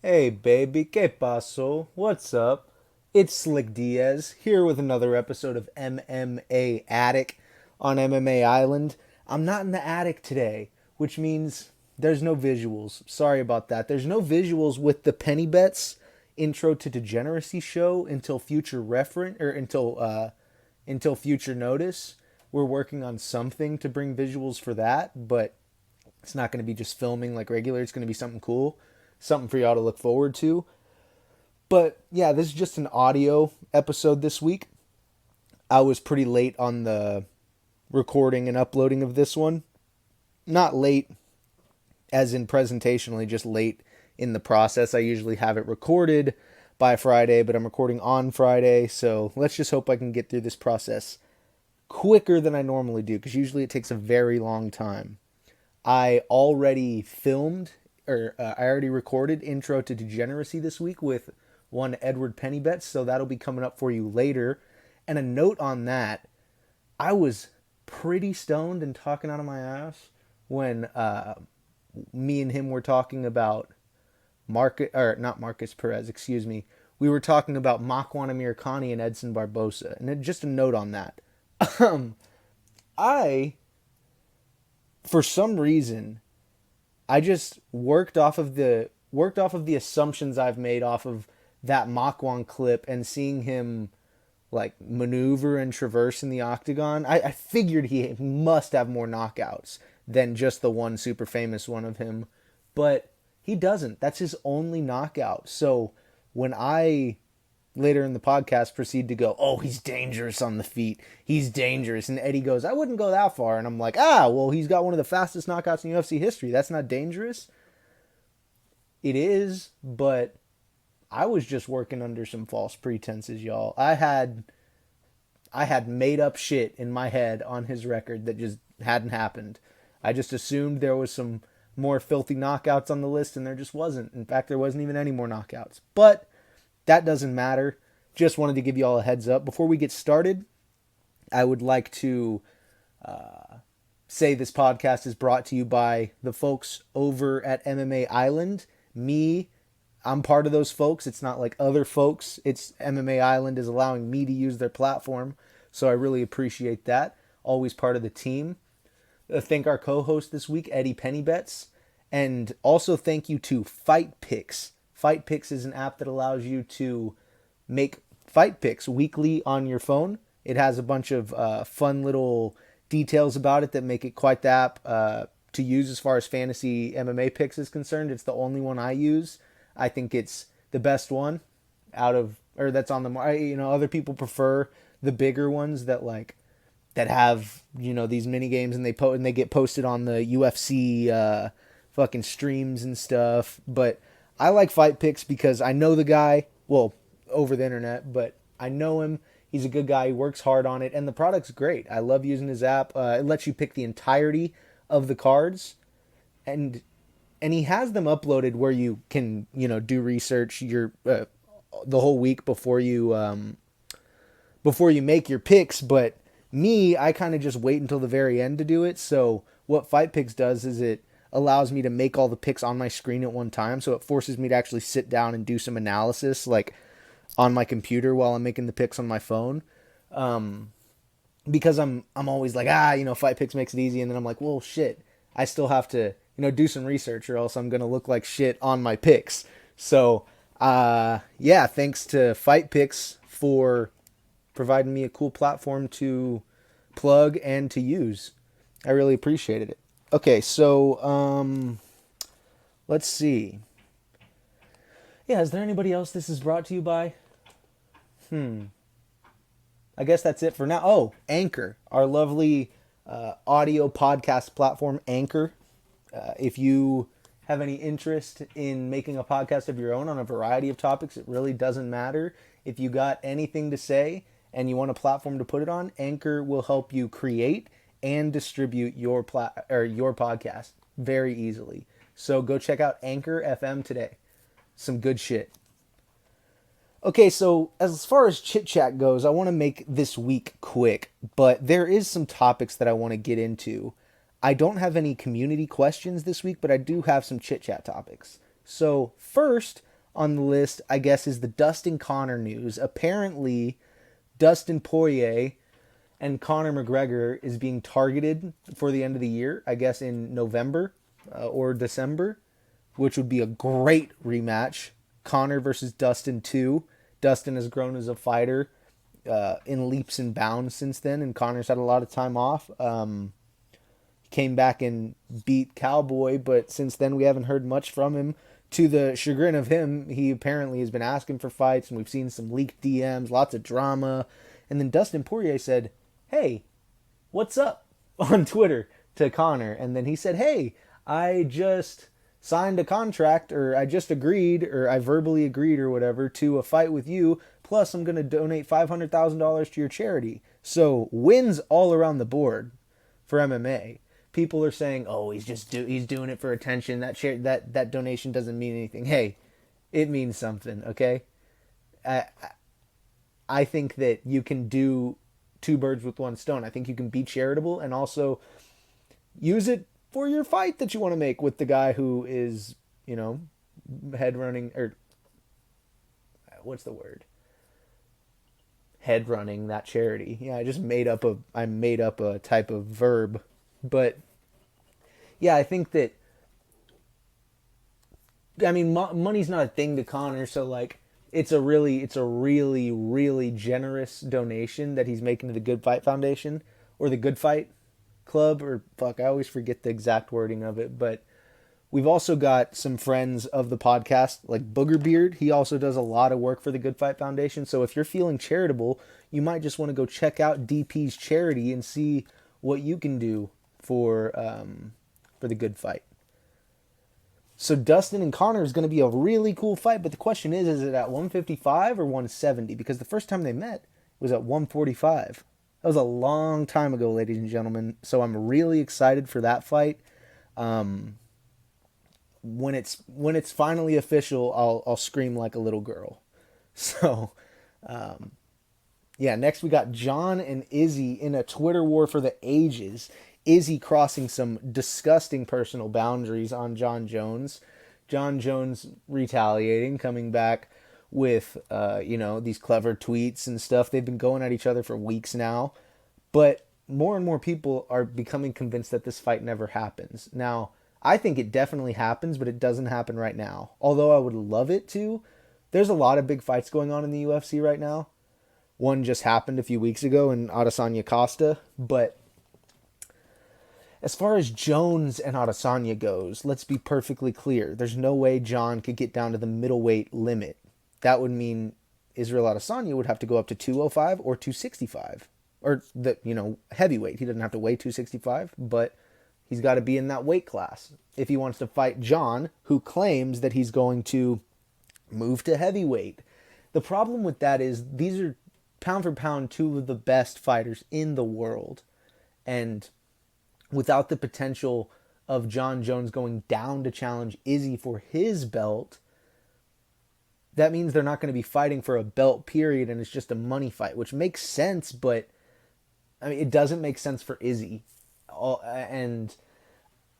Hey baby, ¿qué pasó? What's up? It's Slick Diaz here with another episode of MMA Attic on MMA Island. I'm not in the attic today, which means there's no visuals. Sorry about that. There's no visuals with the Pennybets intro to Degeneracy show until future reference or until future notice. We're working on something to bring visuals for that, but it's not going to be just filming like regular. It's going to be something cool, something for y'all to look forward to. But yeah, this is just an audio episode this week. I was pretty late on the recording and uploading of this one. Not late as in presentationally, just late in the process. I usually have it recorded by Friday, but I'm recording on Friday. So let's just hope I can get through this process quicker than I normally do, because usually it takes a very long time. I already filmed, or I already recorded Intro to Degeneracy this week with one Edward Pennybets, so that'll be coming up for you later. And a note on that, I was pretty stoned and talking out of my ass when me and him were talking about not Marcus Perez, excuse me. We were talking about Makwan Amirkhani and Edson Barbosa. And just a note on that. I for some reason, I just worked off of the assumptions I've made off of that Makwan clip and seeing him like maneuver and traverse in the octagon. I figured he must have more knockouts than just the one super famous one of him, but he doesn't. That's his only knockout. So when I later in the podcast proceed to go, oh, he's dangerous on the feet. He's dangerous. And Eddie goes, I wouldn't go that far. And I'm like, well, he's got one of the fastest knockouts in UFC history. That's not dangerous. It is, but I was just working under some false pretenses, y'all. I had made up shit in my head on his record that just hadn't happened. I just assumed there was some more filthy knockouts on the list, and there just wasn't. In fact, there wasn't even any more knockouts. But that doesn't matter. Just wanted to give you all a heads up. Before we get started, I would like to say this podcast is brought to you by the folks over at MMA Island. I'm part of those folks. It's not like other folks. It's MMA Island is allowing me to use their platform. So I really appreciate that. Always part of the team. Thank our co-host this week, Eddie Pennybets. And also thank you to Fight Picks. Fight Picks is an app that allows you to make fight picks weekly on your phone. It has a bunch of fun little details about it that make it quite the app to use as far as fantasy MMA picks is concerned. It's the only one I use. I think it's the best one that's on the market. Other people prefer the bigger ones that have these mini games, and they get posted on the UFC fucking streams and stuff. But I like Fight Picks because I know the guy, well, over the internet, but I know him. He's a good guy. He works hard on it, and the product's great. I love using his app. It lets you pick the entirety of the cards, and he has them uploaded where you can do research the whole week before you make your picks. But I kind of just wait until the very end to do it. So what Fight Picks does is it allows me to make all the picks on my screen at one time. So it forces me to actually sit down and do some analysis like on my computer while I'm making the picks on my phone. Because I'm always like, Fight Picks makes it easy. And then I'm like, well, shit, I still have to, do some research or else I'm going to look like shit on my picks. So, thanks to Fight Picks for providing me a cool platform to plug and to use. I really appreciated it. Okay, so let's see. Yeah, is there anybody else this is brought to you by? I guess that's it for now. Oh, Anchor, our lovely audio podcast platform, Anchor. If you have any interest in making a podcast of your own on a variety of topics, it really doesn't matter. If you got anything to say and you want a platform to put it on, Anchor will help you create and distribute your podcast very easily. So go check out Anchor FM today. Some good shit. Okay, so as far as chit chat goes, I want to make this week quick, but there is some topics that I want to get into. I don't have any community questions this week, but I do have some chit chat topics. So first, on the list, I guess, is the Dustin Conor news. Apparently, Dustin Poirier and Conor McGregor is being targeted for the end of the year, I guess in November or December, which would be a great rematch. Conor versus Dustin 2. Dustin has grown as a fighter in leaps and bounds since then, and Conor's had a lot of time off. Came back and beat Cowboy, but since then we haven't heard much from him. To the chagrin of him, he apparently has been asking for fights, and we've seen some leaked DMs, lots of drama. And then Dustin Poirier said, "Hey, what's up?" on Twitter to Conor. And then he said, "Hey, I just signed a contract, or I just agreed, or I verbally agreed or whatever, to a fight with you. Plus, I'm going to donate $500,000 to your charity." So wins all around the board for MMA. People are saying, "Oh, he's doing it for attention. That donation doesn't mean anything." Hey, it means something, okay? I think that you can do two birds with one stone. I think you can be charitable and also use it for your fight that you want to make with the guy who is, head running, or what's the word? Head running that charity. Yeah, I made up a type of verb. But yeah, I think that, money's not a thing to Conor, so like it's a really, really generous donation that he's making to the Good Fight Foundation or the Good Fight Club, or fuck, I always forget the exact wording of it. But we've also got some friends of the podcast, like Boogerbeard. He also does a lot of work for the Good Fight Foundation. So if you're feeling charitable, you might just want to go check out DP's charity and see what you can do for the good fight. So Dustin and Conor is going to be a really cool fight, but the question is it at 155 or 170? Because the first time they met was at 145. That was a long time ago, ladies and gentlemen. So I'm really excited for that fight. When it's finally official, I'll scream like a little girl. So, yeah. Next we got John and Izzy in a Twitter war for the ages. Izzy crossing some disgusting personal boundaries on John Jones. John Jones retaliating, coming back with, these clever tweets and stuff. They've been going at each other for weeks now. But more and more people are becoming convinced that this fight never happens. Now, I think it definitely happens, but it doesn't happen right now. Although I would love it to. There's a lot of big fights going on in the UFC right now. One just happened a few weeks ago in Adesanya Costa, but as far as Jones and Adesanya goes, let's be perfectly clear. There's no way John could get down to the middleweight limit. That would mean Israel Adesanya would have to go up to 205 or 265. Or, heavyweight. He doesn't have to weigh 265, but he's got to be in that weight class if he wants to fight John, who claims that he's going to move to heavyweight. The problem with that is these are, pound for pound, two of the best fighters in the world. And without the potential of John Jones going down to challenge Izzy for his belt, that means they're not going to be fighting for a belt period, and it's just a money fight, which makes sense, but it doesn't make sense for Izzy. And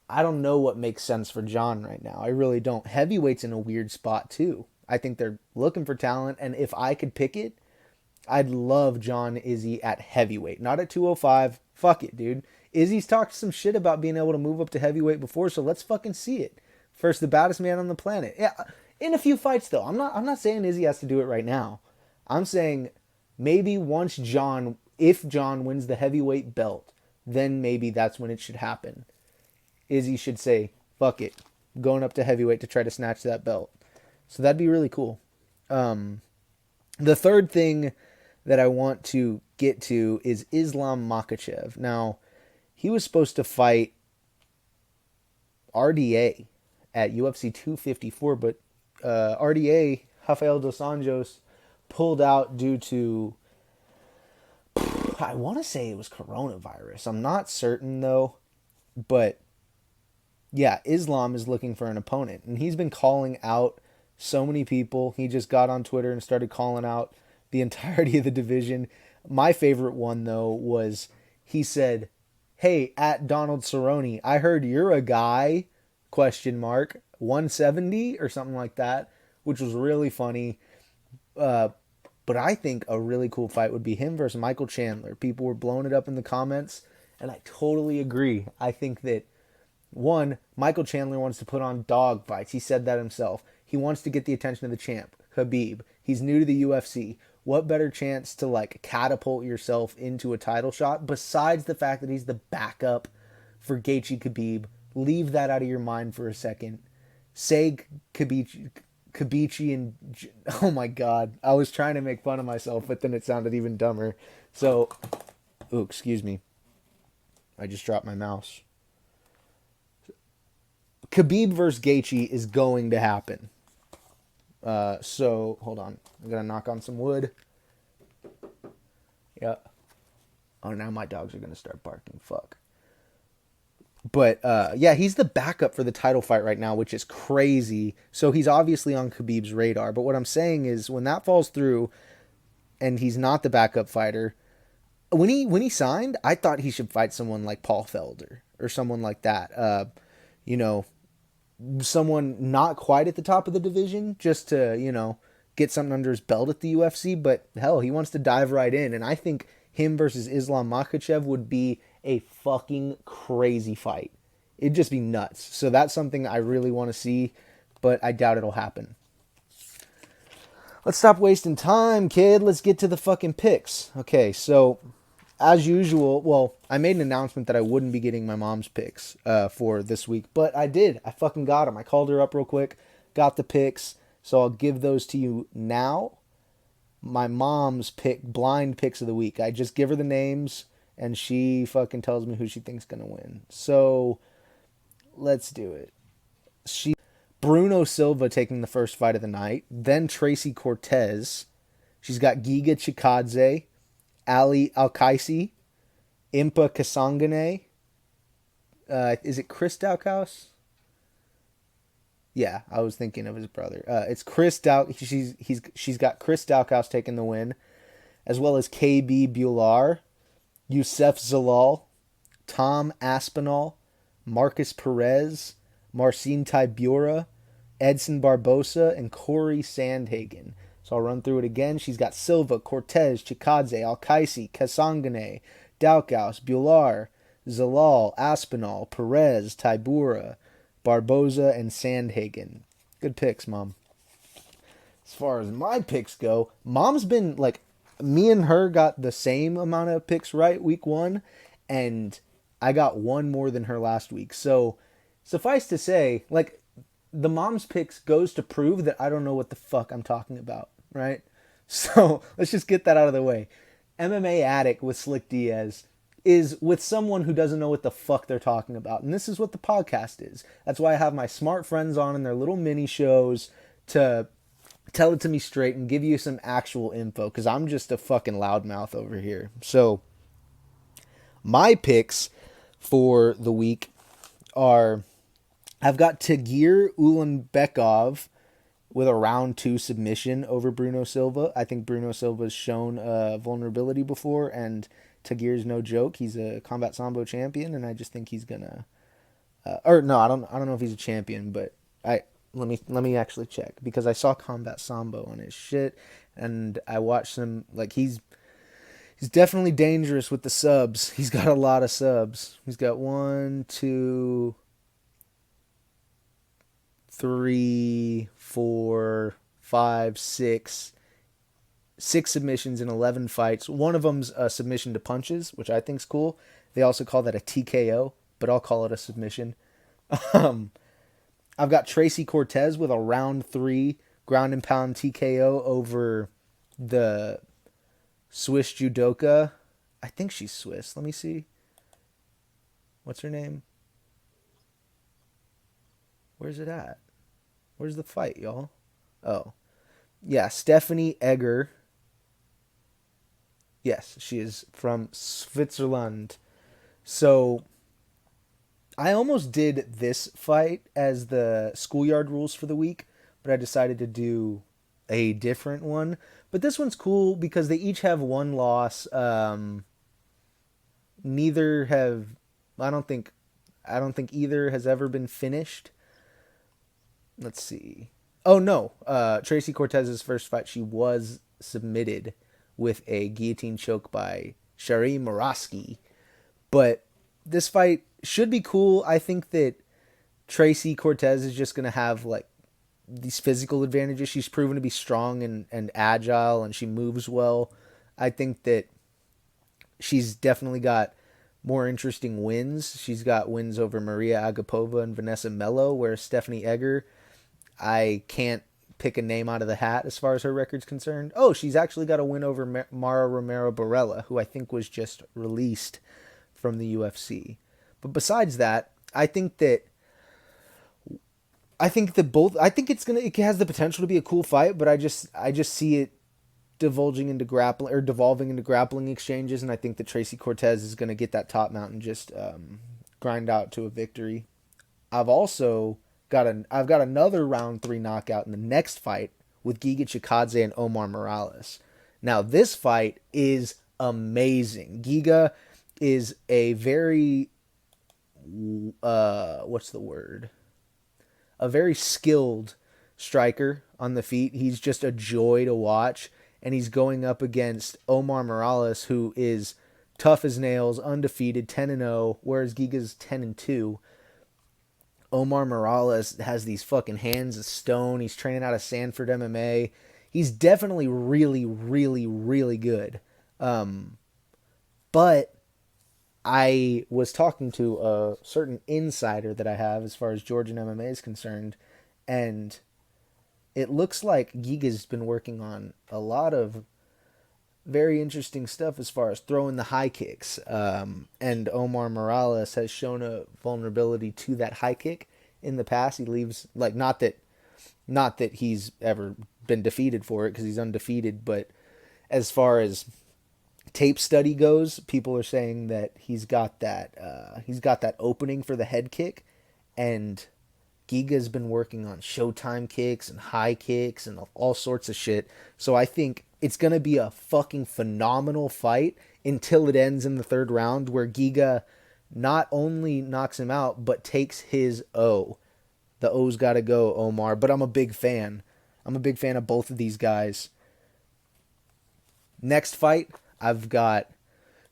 I don't know what makes sense for John right now. I really don't. Heavyweight's in a weird spot too. I think they're looking for talent, and if I could pick it, I'd love John Izzy at heavyweight, not at 205. Fuck it, dude. Izzy's talked some shit about being able to move up to heavyweight before, so let's fucking see it. First, the baddest man on the planet. Yeah, in a few fights though. I'm not saying Izzy has to do it right now. I'm saying maybe if John wins the heavyweight belt, then maybe that's when it should happen. Izzy should say, fuck it, going up to heavyweight to try to snatch that belt. So that'd be really cool. The third thing that I want to get to is Islam Makachev. Now, he was supposed to fight RDA at UFC 254, but RDA, Rafael dos Anjos, pulled out due to, I want to say it was coronavirus. I'm not certain though, but yeah, Islam is looking for an opponent, and he's been calling out so many people. He just got on Twitter and started calling out the entirety of the division. My favorite one though was, he said, "Hey, at Donald Cerrone, I heard you're a guy, 170 or something like that. which was really funny. But I think a really cool fight would be him versus Michael Chandler. People were blowing it up in the comments, and I totally agree. I think that, one, Michael Chandler wants to put on dog fights. He said that himself. He wants to get the attention of the champ, Khabib. He's new to the UFC. What better chance to like catapult yourself into a title shot besides the fact that he's the backup for Gaethje Khabib? Leave that out of your mind for a second. Say Khabib and oh my god, I was trying to make fun of myself, but then it sounded even dumber. So, ooh, excuse me. I just dropped my mouse. Khabib versus Gaethje is going to happen. So, hold on. I'm going to knock on some wood. Yeah. Oh, now my dogs are going to start barking. Fuck. But, yeah, he's the backup for the title fight right now, which is crazy. So he's obviously on Khabib's radar. But what I'm saying is when that falls through and he's not the backup fighter, when he signed, I thought he should fight someone like Paul Felder or someone like that. You know, someone not quite at the top of the division just to, you know, get something under his belt at the UFC. But hell, he wants to dive right in. And I think him versus Islam Makachev would be a fucking crazy fight. It'd just be nuts. So that's something I really want to see, but I doubt it'll happen. Let's stop wasting time, kid. Let's get to the fucking picks. Okay, so as usual, well, I made an announcement that I wouldn't be getting my mom's picks for this week, but I did. I fucking got them. I called her up real quick, got the picks, so I'll give those to you now. My mom's blind picks of the week. I just give her the names, and she fucking tells me who she thinks gonna win. So let's do it. Bruno Silva taking the first fight of the night, then Tracy Cortez. She's got Giga Chikadze, Ali Alkaisi, Impa Kasangane. Is it Chris Daukaus? Yeah, I was thinking of his brother. It's Chris She's got Chris Daukaus taking the win, as well as KB Bular, Youssef Zalal, Tom Aspinall, Marcus Perez, Marcin Tybura, Edson Barbosa, and Corey Sandhagen. So I'll run through it again. She's got Silva, Cortez, Chikadze, Alkaisi, Kasangane, Daukaus, Bular, Zalal, Aspinall, Perez, Tybura, Barbosa, and Sandhagen. Good picks, Mom. As far as my picks go, Mom's been like, me and her got the same amount of picks right week one, and I got one more than her last week. So suffice to say, like, the mom's picks goes to prove that I don't know what the fuck I'm talking about, right? So let's just get that out of the way. MMA Addict with Slick Diaz is with someone who doesn't know what the fuck they're talking about. And this is what the podcast is. That's why I have my smart friends on in their little mini shows to tell it to me straight and give you some actual info, because I'm just a fucking loudmouth over here. So my picks for the week are, I've got Tagir Ulanbekov with a round 2 submission over Bruno Silva. I think Bruno Silva's shown vulnerability before, and Tagir's no joke. He's a Combat Sambo champion, and I just think he's gonna. I don't know if he's a champion, but let me actually check, because I saw Combat Sambo on his shit, and I watched him. Like, he's definitely dangerous with the subs. He's got a lot of subs. He's got 1, 2, 3, 4, 5, 6 submissions in 11 fights. One of them's a submission to punches, which I think's cool. They also call that a TKO, but I'll call it a submission. I've got Tracy Cortez with a round 3 ground and pound TKO over the Swiss judoka. I think she's Swiss. Let me see. What's her name? Where's it at? Where's the fight, y'all? Oh. Yeah, Stephanie Egger. Yes, she is from Switzerland. So I almost did this fight as the schoolyard rules for the week, but I decided to do a different one. But this one's cool because they each have one loss. Neither have, I don't think either has ever been finished. Let's see. Oh no, Tracy Cortez's first fight, she was submitted with a guillotine choke by Shari Moraski. But this fight should be cool. I think that Tracy Cortez is just gonna have like these physical advantages. She's proven to be strong and agile, and she moves well. I think that she's definitely got more interesting wins. She's got wins over Maria Agapova and Vanessa Mello, whereas Stephanie Egger, I can't pick a name out of the hat as far as her record's concerned. Oh, she's actually got a win over Mara Romero Barella, who I think was just released from the UFC. But besides that, I think it has the potential to be a cool fight, but I just see it devolving into grappling exchanges, and I think that Tracy Cortez is going to get that top mount and just grind out to a victory. I've got another round 3 knockout in the next fight with Giga Chikadze and Omar Morales. Now this fight is amazing. Giga is a very what's the word? A very skilled striker on the feet. He's just a joy to watch, and he's going up against Omar Morales, who is tough as nails, undefeated, 10-0, whereas Giga's 10-2. Omar Morales has these fucking hands of stone. He's training out of Sanford MMA. He's definitely really, really, really good. But I was talking to a certain insider that I have as far as Georgian MMA is concerned, and it looks like Giga's been working on a lot of very interesting stuff as far as throwing the high kicks. And Omar Morales has shown a vulnerability to that high kick in the past. He leaves, like, not that he's ever been defeated for it, because he's undefeated, but as far as tape study goes, people are saying that he's got that opening for the head kick, and Giga's been working on showtime kicks and high kicks and all sorts of shit. So I think it's going to be a fucking phenomenal fight until it ends in the 3rd round, where Giga not only knocks him out, but takes his O. The O's got to go, Omar. But I'm a big fan. I'm a big fan of both of these guys. Next fight, I've got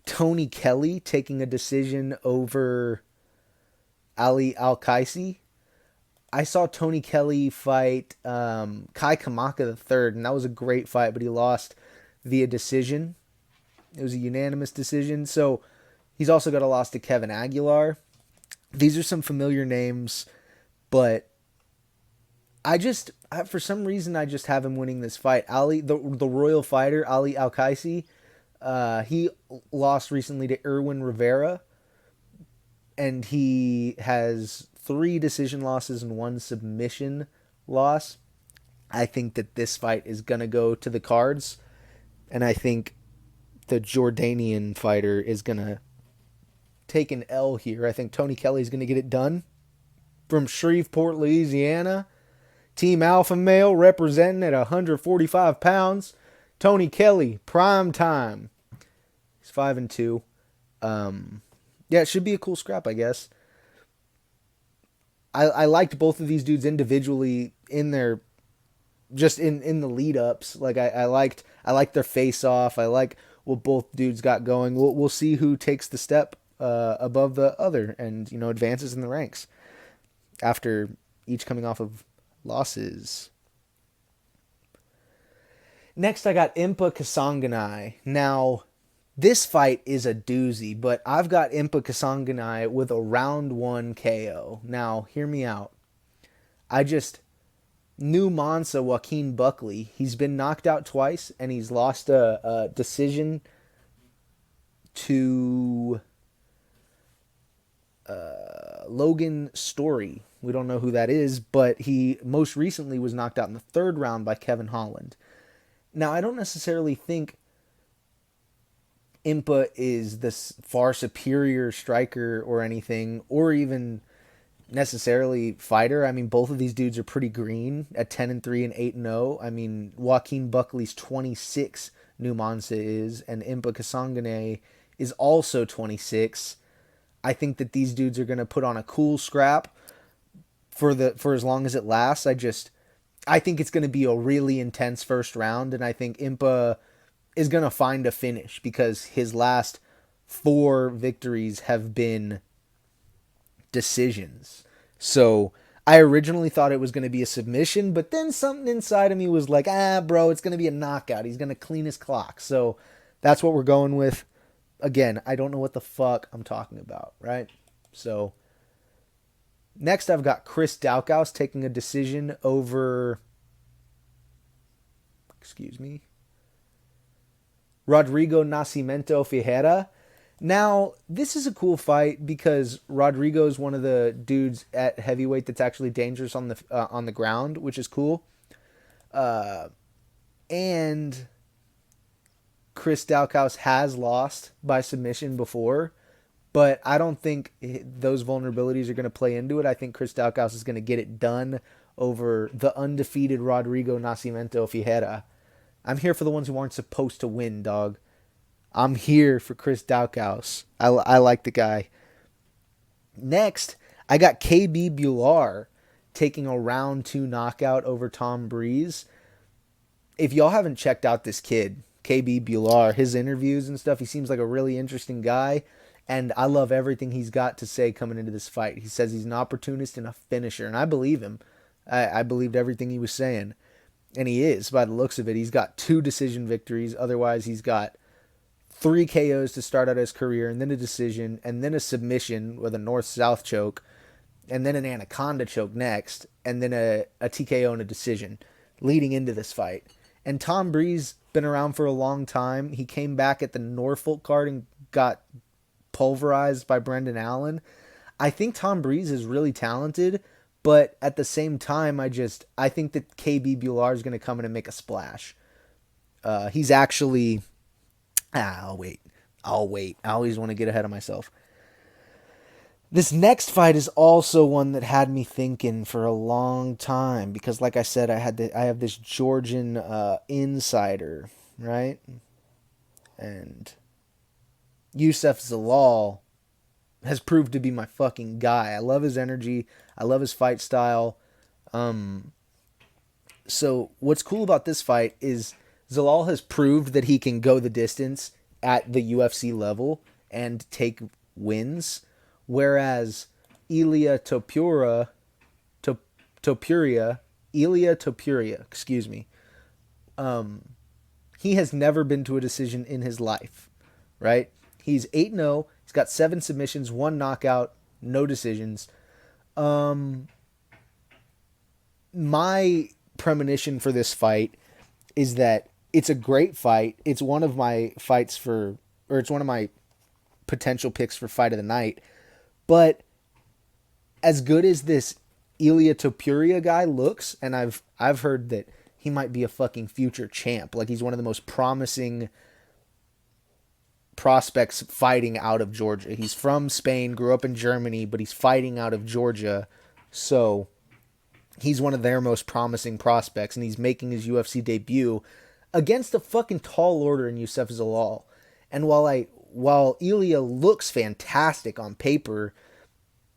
Tony Kelly taking a decision over Ali Al-Kaisi. I saw Tony Kelly fight Kai Kamaka III, and that was a great fight, but he lost via decision. It was a unanimous decision. So he's also got a loss to Kevin Aguilar. These are some familiar names, but for some reason, I just have him winning this fight. The royal fighter, Ali Al-Kaisi, he lost recently to Irwin Rivera, and he has 3 decision losses and 1 submission loss. I think that this fight is going to go to the cards, and I think the Jordanian fighter is going to take an L here. I think Tony Kelly is going to get it done. From Shreveport, Louisiana, Team Alpha Male representing at 145 pounds. Tony Kelly, prime time. He's 5-2. Yeah, it should be a cool scrap, I guess. I liked both of these dudes individually in their, just in the lead ups. Like I liked their face off. I like what both dudes got going. We'll see who takes the step above the other and, advances in the ranks after each coming off of losses. Next, I got Impa Kasanganay. Now, this fight is a doozy, but I've got Impa Kasanganay with a round 1 KO. Now, hear me out. I just knew Mansa Joaquin Buckley. He's been knocked out twice, and he's lost a decision to Logan Story. We don't know who that is, but he most recently was knocked out in the 3rd round by Kevin Holland. Now, I don't necessarily think Impa is this far superior striker or anything, or even necessarily fighter. I mean, both of these dudes are pretty green at 10-3 and 8-0. I mean, Joaquin Buckley's 26, New Mansa is, and Impa Kasanganay is also 26. I think that these dudes are going to put on a cool scrap for as long as it lasts. I think it's going to be a really intense first round, and I think Impa is going to find a finish because his last 4 victories have been decisions. So I originally thought it was going to be a submission, but then something inside of me was like, bro, it's going to be a knockout. He's going to clean his clock. So that's what we're going with. Again, I don't know what the fuck I'm talking about, right? So next I've got Chris Daukaus taking a decision over, Rodrigo Nascimento Ferreira. Now, this is a cool fight because Rodrigo is one of the dudes at heavyweight that's actually dangerous on the ground, which is cool. And Chris Daukaus has lost by submission before, but I don't think those vulnerabilities are going to play into it. I think Chris Daukaus is going to get it done over the undefeated Rodrigo Nascimento Ferreira. I'm here for the ones who aren't supposed to win, dog. I'm here for Chris Daukaus. I like the guy. Next, I got KB Bular taking a round 2 knockout over Tom Breeze. If y'all haven't checked out this kid, KB Bular, his interviews and stuff, he seems like a really interesting guy, and I love everything he's got to say coming into this fight. He says he's an opportunist and a finisher, and I believe him. I believed everything he was saying, and he is, by the looks of it. He's got 2 decision victories. Otherwise, he's got 3 KOs to start out his career, and then a decision, and then a submission with a north-south choke, and then an anaconda choke next, and then a TKO and a decision leading into this fight. And Tom Breeze been around for a long time. He came back at the Norfolk card and got pulverized by Brendan Allen. I think Tom Breeze is really talented, but at the same time, I think that KB Bular is going to come in and make a splash. He's actually... I'll wait. I always want to get ahead of myself. This next fight is also one that had me thinking for a long time because, like I said, I have this Georgian insider, right? And Youssef Zalal has proved to be my fucking guy. I love his energy. I love his fight style. So what's cool about this fight is Zalal has proved that he can go the distance at the UFC level and take wins, whereas Ilia Topuria, he has never been to a decision in his life, right? He's 8-0, he's got 7 submissions, 1 knockout, no decisions. My premonition for this fight is that it's a great fight. It's one of my it's one of my potential picks for fight of the night. But as good as this Ilia Topuria guy looks, and I've heard that he might be a fucking future champ. Like, he's one of the most promising prospects fighting out of Georgia. He's from Spain, grew up in Germany, but he's fighting out of Georgia. So he's one of their most promising prospects, and he's making his UFC debut against a fucking tall order in Youssef Zalal. And while Ilia looks fantastic on paper,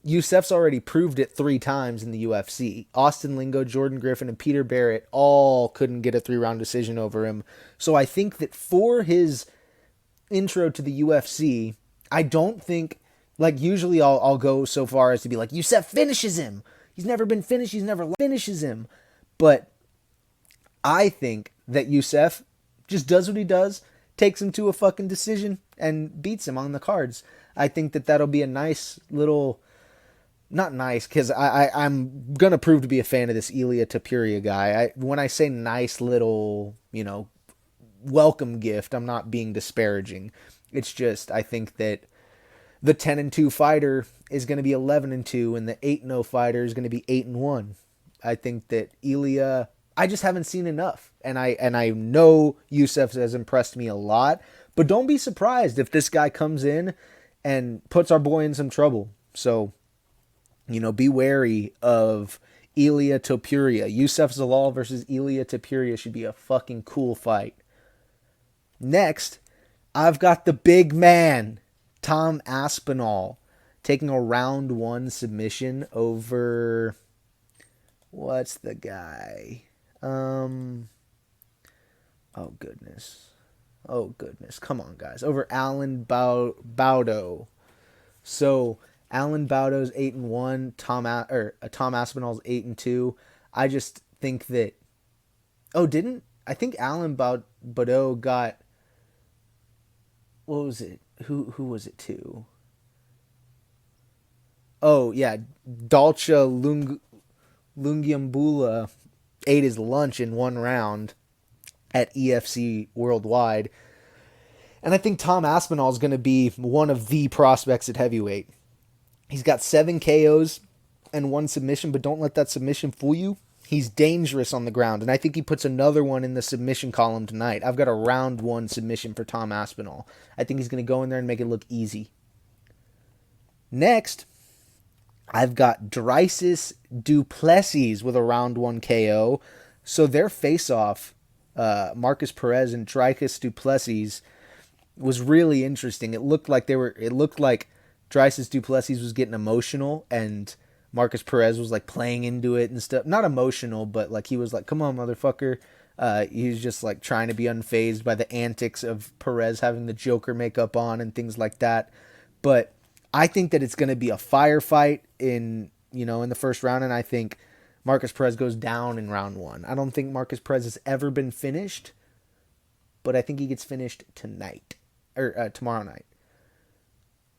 Youssef's already proved it 3 times in the UFC. Austin Lingo, Jordan Griffin, and Peter Barrett all couldn't get a 3-round decision over him. So I think that for his intro to the UFC, I don't think, like, usually I'll go so far as to be like, Youssef finishes him. He's never been finished. He's never finishes him. But I think that Youssef just does what he does, takes him to a fucking decision, and beats him on the cards. I think that that'll be a nice little... Not nice, because I'm going to prove to be a fan of this Ilia Topuria guy. When I say nice little, welcome gift, I'm not being disparaging. It's just, I think that the 10-2 fighter is going to be 11-2, and the 8-0 fighter is going to be 8-1. I think that Ilia... I just haven't seen enough. And I know Youssef has impressed me a lot. But don't be surprised if this guy comes in and puts our boy in some trouble. So, be wary of Ilia Topuria. Youssef Zalal versus Ilia Topuria should be a fucking cool fight. Next, I've got the big man, Tom Aspinall, taking a round 1 submission over... What's the guy? Um. Oh goodness. Oh goodness. Come on, guys. Over Alan Baudo. So Alan Baudo's 8-1. Tom Aspinall's 8-2. I just think that. Oh, didn't I think Alan Baudo got. What was it? Who was it to? Oh yeah, Dalcha Lungiambula ate his lunch in one round at EFC Worldwide. And I think Tom Aspinall is going to be one of the prospects at heavyweight. He's got 7 KOs and 1 submission, but don't let that submission fool you. He's dangerous on the ground, and I think he puts another one in the submission column tonight. I've got a round 1 submission for Tom Aspinall. I think he's going to go in there and make it look easy. Next, I've got Dreysus Duplessis with a round 1 KO. So their face-off, Marcus Perez and Dreysus Duplessis, was really interesting. It looked like Dreysus Duplessis was getting emotional, and Marcus Perez was like playing into it and stuff. Not emotional, but like he was like, "Come on, motherfucker." He was just like trying to be unfazed by the antics of Perez having the Joker makeup on and things like that. But I think that it's going to be a firefight in the first round, and I think Marcus Perez goes down in round 1. I don't think Marcus Perez has ever been finished, but I think he gets finished tonight or tomorrow night.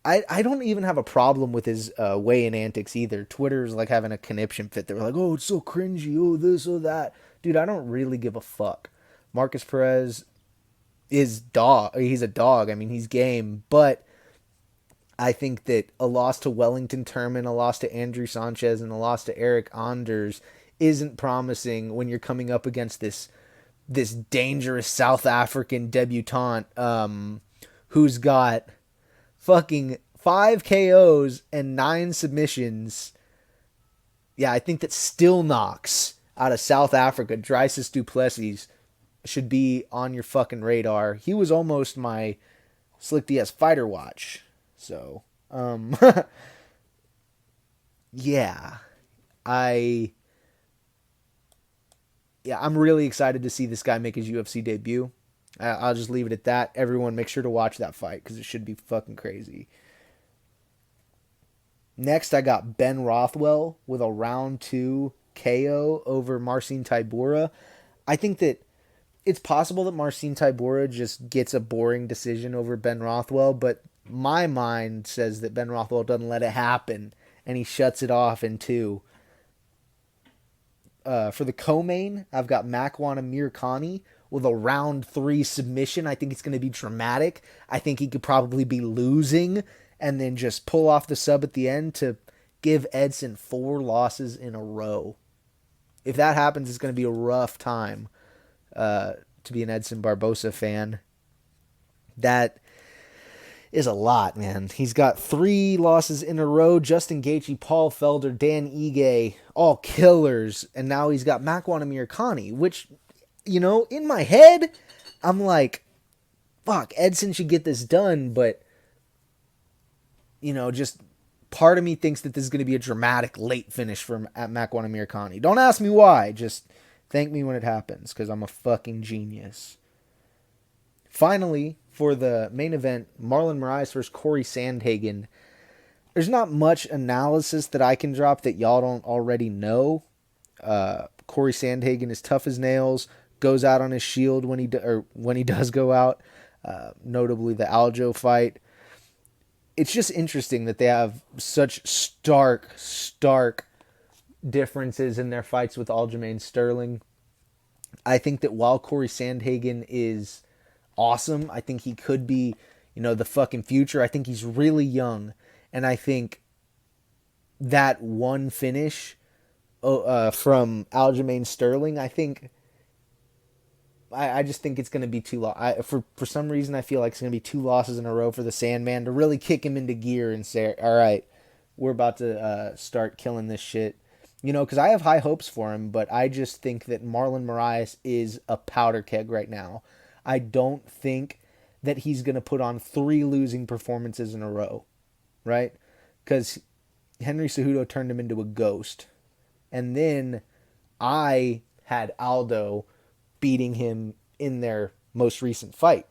I don't even have a problem with his weigh-in antics either. Twitter's like having a conniption fit. They were like, "Oh, it's so cringy. Oh, this or that." Dude, I don't really give a fuck. Marcus Perez is dog. He's a dog. I mean, he's game. But I think that a loss to Wellington Turman, a loss to Andrew Sanchez, and a loss to Eric Anders isn't promising when you're coming up against this dangerous South African debutante who's got fucking 5 KOs and 9 submissions. Yeah, I think that still knocks out of South Africa. Dreysus Duplessis should be on your fucking radar. He was almost my Slick Diaz fighter watch. So, yeah, I'm really excited to see this guy make his UFC debut. I'll just leave it at that. Everyone make sure to watch that fight because it should be fucking crazy. Next, I got Ben Rothwell with a round 2 KO over Marcin Tybura. I think that it's possible that Marcin Tybura just gets a boring decision over Ben Rothwell, but my mind says that Ben Rothwell doesn't let it happen, and he shuts it off in 2. For the co-main, I've got Makwan Amirkhani with a round 3 submission. I think it's going to be dramatic. I think he could probably be losing and then just pull off the sub at the end to give Edson 4 losses in a row. If that happens, it's going to be a rough time to be an Edson Barbosa fan. That is a lot, man. He's got 3 losses in a row. Justin Gaethje, Paul Felder, Dan Ige, all killers. And now he's got Makwan Amirkhani, which, in my head, I'm like, fuck, Edson should get this done. But, just part of me thinks that this is going to be a dramatic late finish at Makwan Amirkhani. Don't ask me why. Just thank me when it happens, because I'm a fucking genius. Finally, for the main event, Marlon Moraes versus Corey Sandhagen. There's not much analysis that I can drop that y'all don't already know. Corey Sandhagen is tough as nails, goes out on his shield when he does go out. Notably the Aljo fight. It's just interesting that they have such stark differences in their fights with Aljamain Sterling. I think that while Corey Sandhagen is awesome, I think he could be, the fucking future. I think he's really young, and I think that one finish from Aljamain Sterling, I just think it's going to be for some reason I feel like it's going to be 2 losses in a row for the Sandman to really kick him into gear and say, all right, we're about to start killing this shit. Because I have high hopes for him, but I just think that Marlon Moraes is a powder keg right now. I don't think that he's going to put on 3 losing performances in a row, right? Because Henry Cejudo turned him into a ghost. And then I had Aldo beating him in their most recent fight.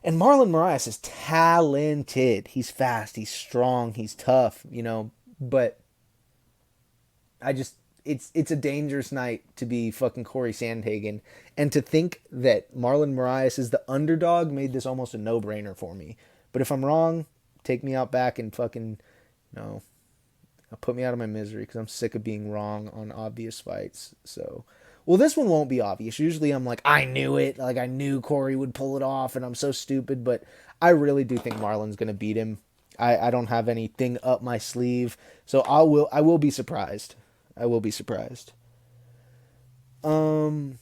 And Marlon Moraes is talented. He's fast, he's strong, he's tough, but it's a dangerous night to be fucking Corey Sandhagen. And to think that Marlon Moraes is the underdog made this almost a no-brainer for me. But if I'm wrong, take me out back and fucking, put me out of my misery, because I'm sick of being wrong on obvious fights. So, well, this one won't be obvious. Usually I'm like, I knew it. Like, I knew Corey would pull it off, and I'm so stupid. But I really do think Marlon's going to beat him. I don't have anything up my sleeve. So I will be surprised. I will be surprised. So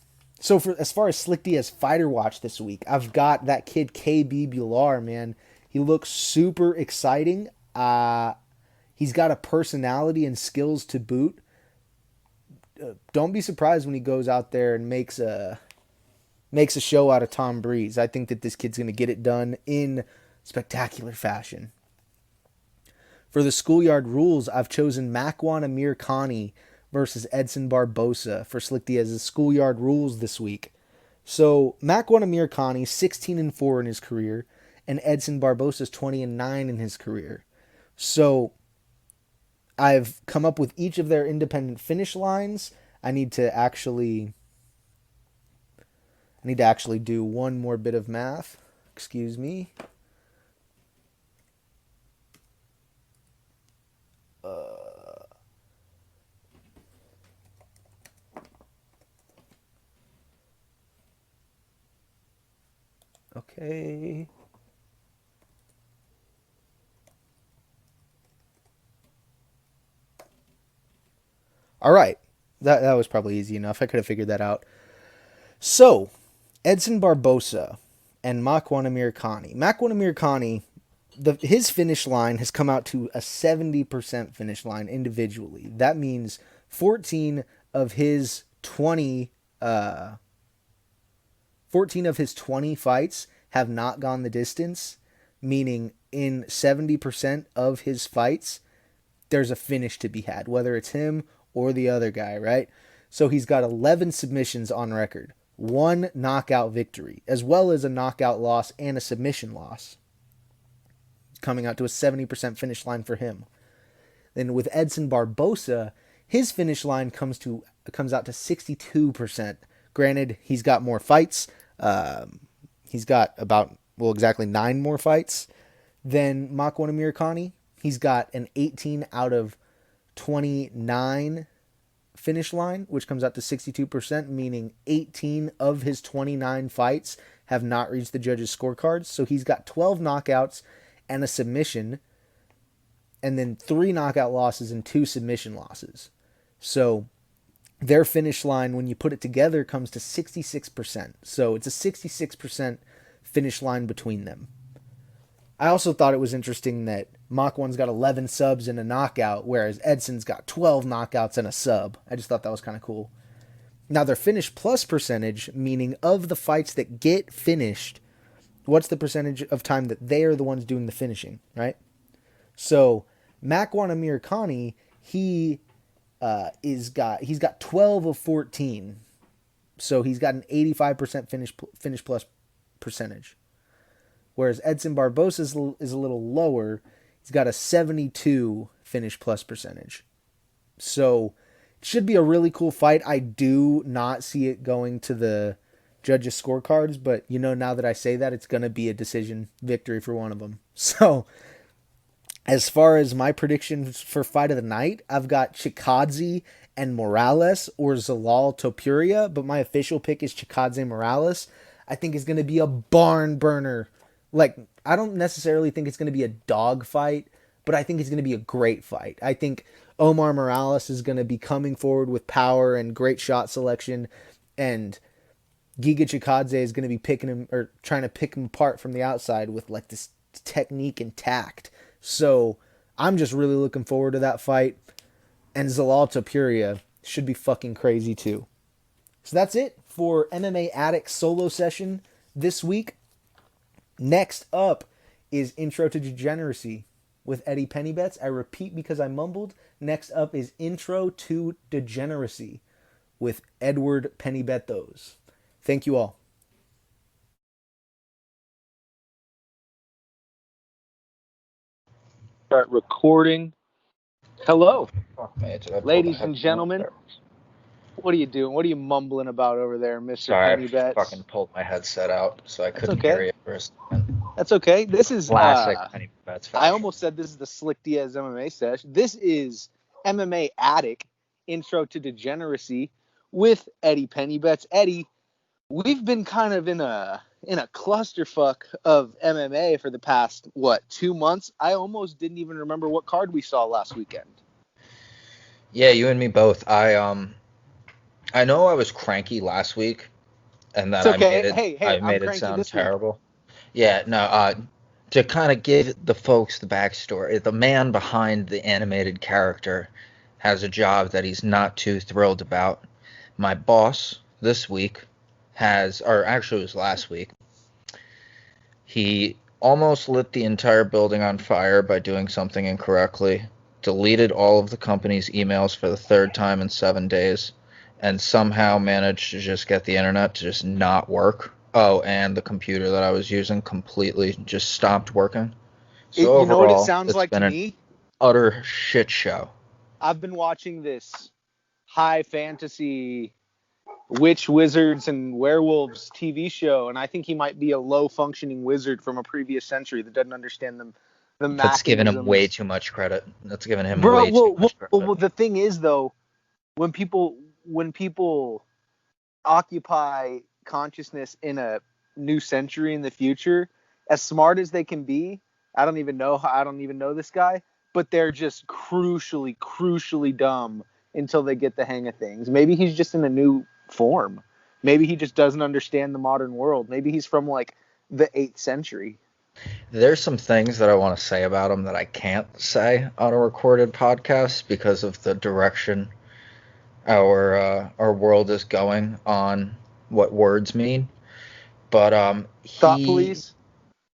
as far as Slick Diaz fighter watch this week, I've got that kid KB Bular, man. He looks super exciting. He's got a personality and skills to boot. Don't be surprised when he goes out there and makes a show out of Tom Breeze. I think that this kid's going to get it done in spectacular fashion. For the Schoolyard Rules, I've chosen Makwan Amir Khani versus Edson Barbosa for Slick Diaz's Schoolyard Rules this week. So Makwan Amir Khani 16-4 in his career, and Edson Barbosa's 20-9 in his career. So I've come up with each of their independent finish lines. I need to actually do one more bit of math. Excuse me. Okay. All right. That was probably easy enough. I could have figured that out. So, Edson Barbosa and Makwan Amir Khani. Makwan Amir Khani, his finish line has come out to a 70% finish line individually. That means 14 of his 20 fights have not gone the distance, meaning in 70% of his fights, there's a finish to be had, whether it's him or the other guy, right? So he's got 11 submissions on record, 1 knockout victory, as well as a knockout loss and a submission loss, coming out to a 70% finish line for him. Then with Edson Barbosa, his finish line comes out to 62%. Granted, he's got more fights. He's got exactly 9 more fights than Makwan Amir Khani. He's got an 18 out of 29 finish line, which comes out to 62%, meaning 18 of his 29 fights have not reached the judges' scorecards. So he's got 12 knockouts and a submission, and then 3 knockout losses and 2 submission losses. So their finish line, when you put it together, comes to 66%. So it's a 66% finish line between them. I also thought it was interesting that Makwan's got 11 subs and a knockout, whereas Edson's got 12 knockouts and a sub. I just thought that was kind of cool. Now, their finish plus percentage, meaning of the fights that get finished, what's the percentage of time that they are the ones doing the finishing, right? So, Makwan Amir Khani, he's got 12 of 14. So he's got an 85% finish plus percentage. Whereas Edson Barbosa is a little lower. He's got a 72 finish plus percentage. So it should be a really cool fight. I do not see it going to the judges' scorecards, but now that I say that, it's going to be a decision victory for one of them. So as far as my predictions for fight of the night, I've got Chikadze and Morales or Zalal Topuria, but my official pick is Chikadze Morales. I think it's going to be a barn burner. I don't necessarily think it's going to be a dog fight, but I think it's going to be a great fight. I think Omar Morales is going to be coming forward with power and great shot selection, and Giga Chikadze is going to be picking him or trying to pick him apart from the outside with this technique and tact. So I'm just really looking forward to that fight, and Zalal Topuria should be fucking crazy too. So that's it for MMA Addict solo session this week. Next up is Intro to Degeneracy with Eddie Pennybets. I repeat because I mumbled. Next up is Intro to Degeneracy with Edward Pennybets. Thank you all. Start recording. Hello, Fuck me, did I pull ladies the and headphone gentlemen. there? What are you doing? What are you mumbling about over there, Mr. Sorry, I Pennybets? fucking pulled my headset out, so I That's couldn't okay. hear you for a second. That's okay. This is Classic Pennybets fashion. I almost said this is the Slick Diaz MMA session. This is MMA Addict Intro to Degeneracy with Eddie Pennybets. Eddie, we've been kind of in a clusterfuck of MMA for the past 2 months. I almost didn't even remember what card we saw last weekend. Yeah, you and me both. I know I was cranky last week, and that It's okay. I I'm made it cranky sound this week. terrible. Yeah, no. To kind of give the folks the backstory, the man behind the animated character has a job that he's not too thrilled about. My boss this week or actually it was last week, he almost lit the entire building on fire by doing something incorrectly, deleted all of the company's emails for the third time in 7 days, and somehow managed to just get the internet to just not work. Oh, and the computer that I was using completely just stopped working. So You know what it overall, sounds it's like been to an me? utter shit show. I've been watching this high fantasy witch, wizards, and werewolves TV show, and I think he might be a low functioning wizard from a previous century that doesn't understand the That's giving him way mechanisms. too much credit. That's giving him Bro, way too much credit. well, the thing is though, when people occupy consciousness in a new century in the future, as smart as they can be, I don't even know this guy, but they're just crucially dumb until they get the hang of things. Maybe he's just in a new form. Maybe he just doesn't understand the modern world. Maybe he's from like the 8th century. There's some things that I want to say about him that I can't say on a recorded podcast because of the direction our world is going on what words mean. But Thought police?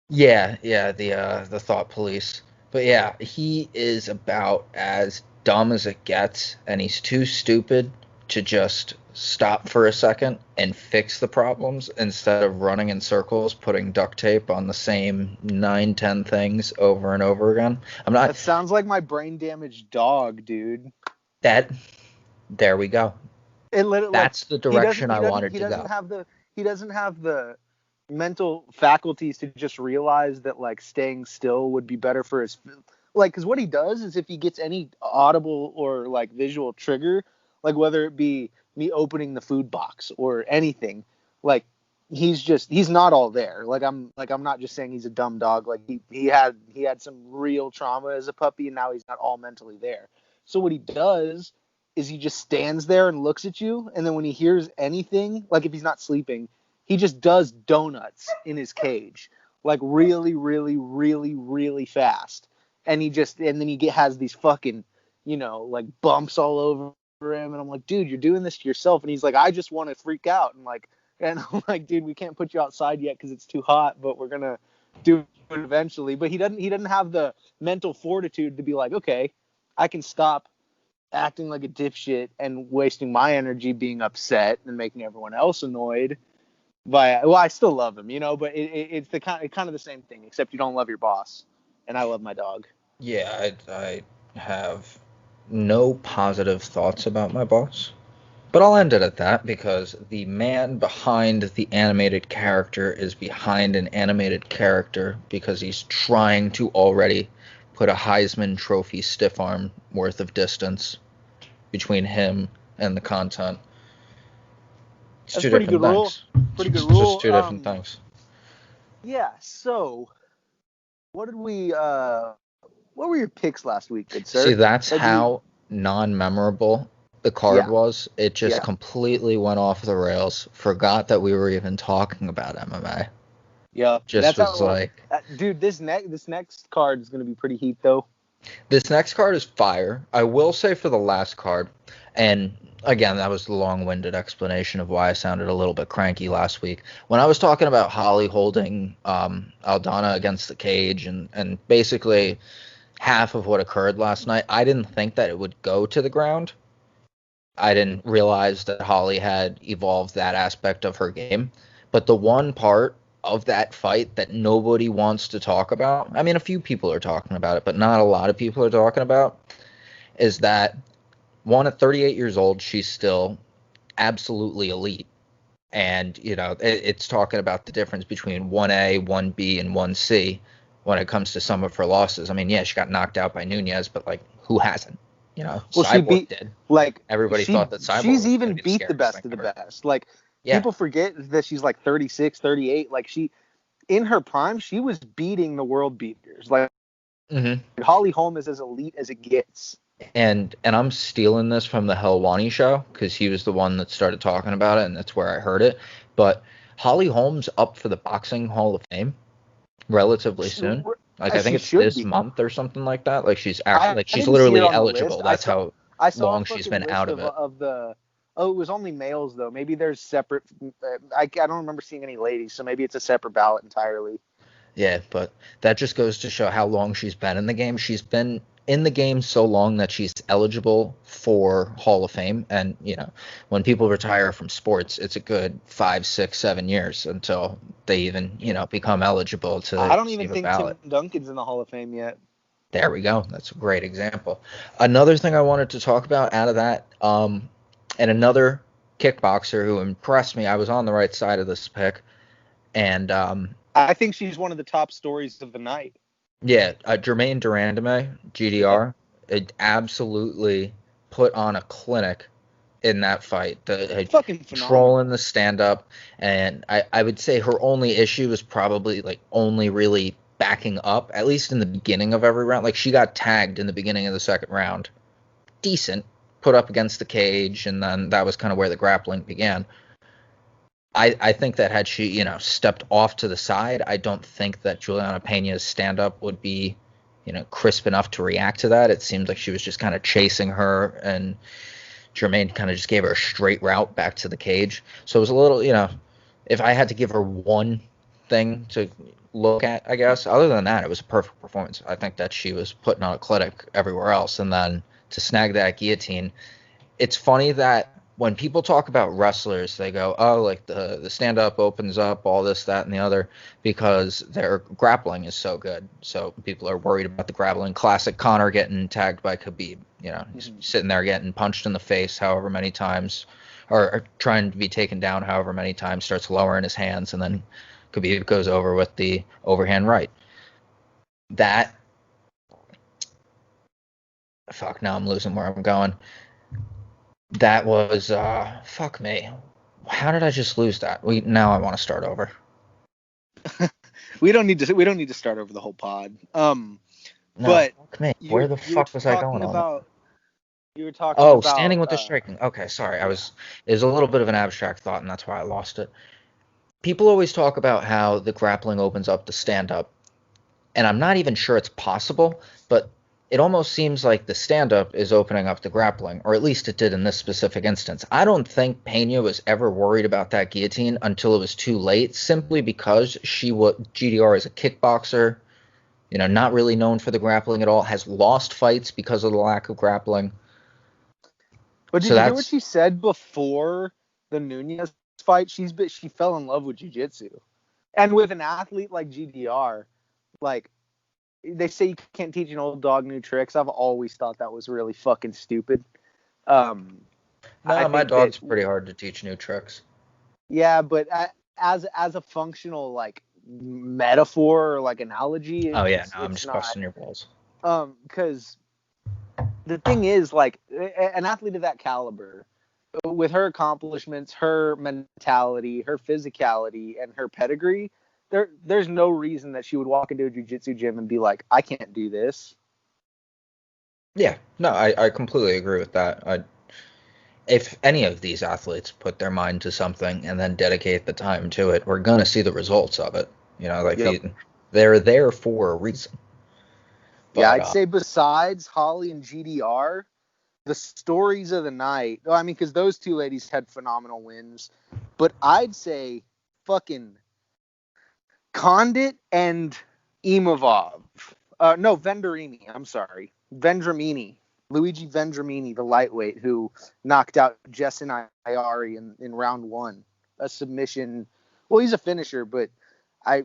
yeah, the thought police. But yeah, he is about as dumb as it gets, and he's too stupid to just stop for a second and fix the problems instead of running in circles, putting duct tape on the same 9, 10 things over and over again. That sounds like my brain damaged dog, dude. There we go. That's the direction I wanted to go. He doesn't have the mental faculties to just realize that like staying still would be better for his because what he does is if he gets any audible or like visual trigger, like whether it be me opening the food box or anything, like he's not all there. I'm not just saying he's a dumb dog. Like he had some real trauma as a puppy, and now he's not all mentally there. So what he does is he just stands there and looks at you, and then when he hears anything, like if he's not sleeping, he just does donuts in his cage, like really, really, really, really fast. And then he has these fucking, like bumps all over him. And I'm like, dude, you're doing this to yourself. And he's like, I just want to freak out. And I'm like, dude, we can't put you outside yet because it's too hot, but we're going to do it eventually. But he doesn't have the mental fortitude to be like, okay, I can stop acting like a dipshit and wasting my energy being upset and making everyone else annoyed. I still love him, but it's the kind of the same thing, except you don't love your boss, and I love my dog. Yeah, I have no positive thoughts about my boss, but I'll end it at that because the man behind the animated character is behind an animated character because he's trying to already put a Heisman Trophy stiff arm worth of distance between him and the content. That's pretty good rule. Pretty good rule. Just two different things. Yeah. So, what were your picks last week, good sir? See, that's how non-memorable the card was. It just completely went off the rails. Forgot that we were even talking about MMA. Yeah. Just was like, dude, this next card is going to be pretty heat though. This next card is fire. I will say for the last card, and again, that was the long-winded explanation of why I sounded a little bit cranky last week. When I was talking about Holly holding Aldana against the cage and basically half of what occurred last night, I didn't think that it would go to the ground. I didn't realize that Holly had evolved that aspect of her game. But the one part of that fight that nobody wants to talk about, I mean, a few people are talking about it, but not a lot of people are talking about, is that one, at 38 years old, she's still absolutely elite. And, it's talking about the difference between 1A, 1B, and 1C when it comes to some of her losses. I mean, yeah, she got knocked out by Nunez, but, like, who hasn't? Well, she Cyborg beat, did. like, Everybody thought that Cyborg she's was going even to be the beat the scariest thing best of the ever. best. Like, Yeah. people forget that she's like 36, 38. Like, in her prime, she was beating the world beaters. Like, Holly Holm is as elite as it gets. And I'm stealing this from the Helwani show because he was the one that started talking about it, and that's where I heard it. But Holly Holm's up for the Boxing Hall of Fame relatively soon. Like, I think it's this month or something like that. Like, she's actually she's literally eligible. That's how long she's been out of it. It was only males though. Maybe there's separate. I don't remember seeing any ladies, so maybe it's a separate ballot entirely. Yeah, but that just goes to show how long she's been in the game. She's been in the game so long that she's eligible for Hall of Fame. And, when people retire from sports, it's a good 5, 6, 7 years until they even, become eligible to I don't even receive a think ballot. Tim Duncan's in the Hall of Fame yet. There we go. That's a great example. Another thing I wanted to talk about out of that, and another kickboxer who impressed me, I was on the right side of this pick, and I think she's one of the top stories of the night. Yeah, Jermaine Durandame, GDR, it absolutely put on a clinic in that fight. Fucking controlling the stand-up, and I would say her only issue is probably, like, only really backing up, at least in the beginning of every round. Like, she got tagged in the beginning of the second round. Decent, put up against the cage, and then that was kind of where the grappling began. I think that had she, stepped off to the side, I don't think that Juliana Pena's stand-up would be, crisp enough to react to that. It seemed like she was just kind of chasing her, and Jermaine kind of just gave her a straight route back to the cage. So it was a little, if I had to give her one thing to look at, I guess, other than that, it was a perfect performance. I think that she was putting on a clinic everywhere else, and then to snag that guillotine. It's funny that when people talk about wrestlers, they go, oh, like the stand-up opens up, all this, that, and the other, because their grappling is so good. So people are worried about the grappling. Classic Conor getting tagged by Khabib. He's sitting there getting punched in the face however many times, or trying to be taken down however many times, starts lowering his hands, and then Khabib goes over with the overhand right. Now I'm losing where I'm going. That was fuck me. How did I just lose that? Now I want to start over. we don't need to start over the whole pod. No, but fuck me. Where the fuck was I going on? You were talking about standing with the striking. Okay, sorry. It was a little bit of an abstract thought, and that's why I lost it. People always talk about how the grappling opens up the stand-up, and I'm not even sure it's possible, but it almost seems like the stand-up is opening up the grappling, or at least it did in this specific instance. I don't think Pena was ever worried about that guillotine until it was too late, simply because GDR is a kickboxer, not really known for the grappling at all, has lost fights because of the lack of grappling. But did you hear what she said before the Nunez fight? She fell in love with jiu-jitsu. And with an athlete like GDR, like, they say you can't teach an old dog new tricks. I've always thought that was really fucking stupid. My dog's pretty hard to teach new tricks. Yeah, but as a functional, like, metaphor or like analogy, I'm just busting your balls. Because the thing is, like, an athlete of that caliber, with her accomplishments, her mentality, her physicality, and her pedigree, there's no reason that she would walk into a jiu-jitsu gym and be like, I can't do this. Yeah, no, I completely agree with that. If any of these athletes put their mind to something and then dedicate the time to it, we're going to see the results of it. They're there for a reason. But, yeah, I'd say besides Holly and GDR, the stories of the night, I mean, because those two ladies had phenomenal wins, but I'd say fucking Condit and Imavov. Vendramini. I'm sorry. Vendramini. Luigi Vendramini, the lightweight, who knocked out Jason Ayari in round 1. A submission. Well, he's a finisher, but I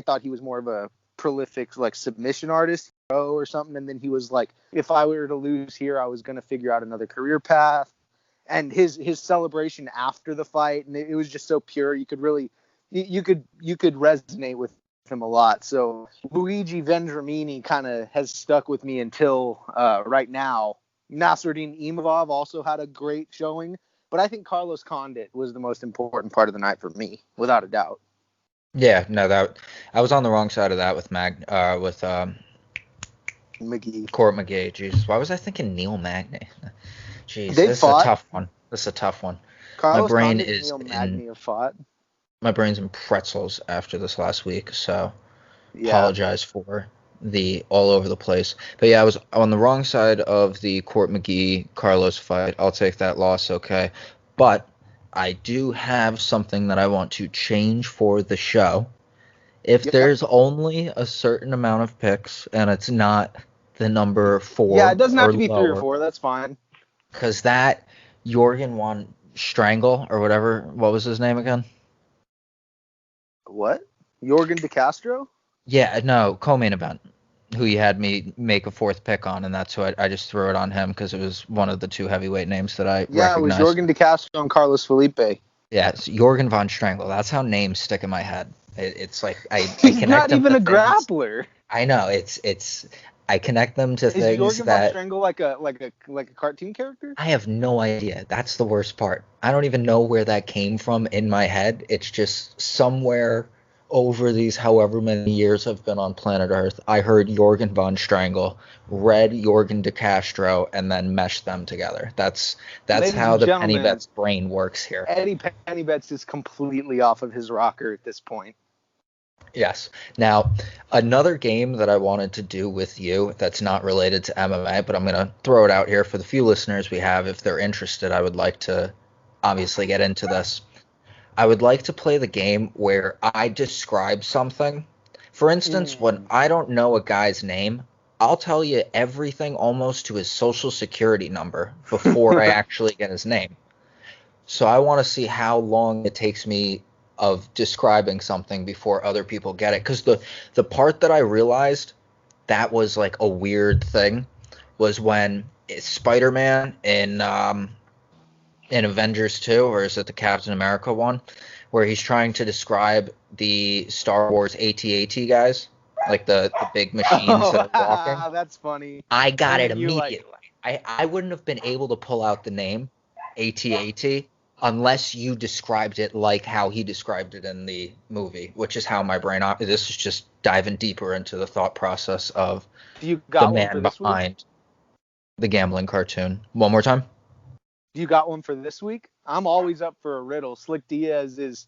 thought he was more of a prolific like submission artist or something. And then he was like, if I were to lose here, I was going to figure out another career path. And his celebration after the fight, and it was just so pure. You could really, you could resonate with him a lot. So Luigi Vendramini kind of has stuck with me until right now. Nasruddin Imavov also had a great showing, but I think Carlos Condit was the most important part of the night for me, without a doubt. Yeah, no, that I was on the wrong side of that with McGee. Court McGee. Jesus, why was I thinking Neil Magny? Jeez, They this fought. is a tough one. This is a tough one. Carlos My brain Condit is and Neil Magny have fought. My brain's in pretzels after this last week, so Yeah. apologize for the all over the place. But yeah, I was on the wrong side of the Court McGee Carlos fight. I'll take that loss, okay. But I do have something that I want to change for the show. If there's only a certain amount of picks and it's not the number 4, yeah, it doesn't have to be lower, 3 or 4. That's fine. Because that Jorgen von Strangle or whatever, what was his name again? What? Jorgen De Castro? Yeah, no, co-main event, who you had me make a 4th pick on, and that's who I just threw it on him because it was one of the 2 heavyweight names that I recognized. It was Jorgen De Castro and Carlos Felipe. Yeah, it's Jorgen von Strangle. That's how names stick in my head. It's like I He's connect not them even to a things. grappler. I know it's I connect them to Is things Jorgen that von Strangle like a cartoon character? I have no idea. That's the worst part. I don't even know where that came from in my head. It's just somewhere over these however many years I've been on planet Earth, I heard Jorgen von Strangle, read Jorgen De Castro, and then meshed them together. That's Ladies how and the gentlemen, Pennybets brain works here. Eddie Pennybets is completely off of his rocker at this point. Yes. Now, another game that I wanted to do with you that's not related to MMA, but I'm going to throw it out here for the few listeners we have. If they're interested, I would like to obviously get into this. I would like to play the game where I describe something. For instance, when I don't know a guy's name, I'll tell you everything almost to his social security number before I actually get his name. So I want to see how long it takes me of describing something before other people get it. Because the part that I realized that was like a weird thing was when Spider-Man in Avengers 2, or is it the Captain America one, where he's trying to describe the Star Wars AT-AT guys, like the big machines that are walking. That's funny. I got it And you, immediately. I wouldn't have been able to pull out the name AT-AT unless you described it like how he described it in the movie, which is how my brain this is just diving deeper into the thought process of You got the one for man this week? behind the gambling cartoon. One more time. You got one for this week? I'm always up for a riddle. Slick Diaz is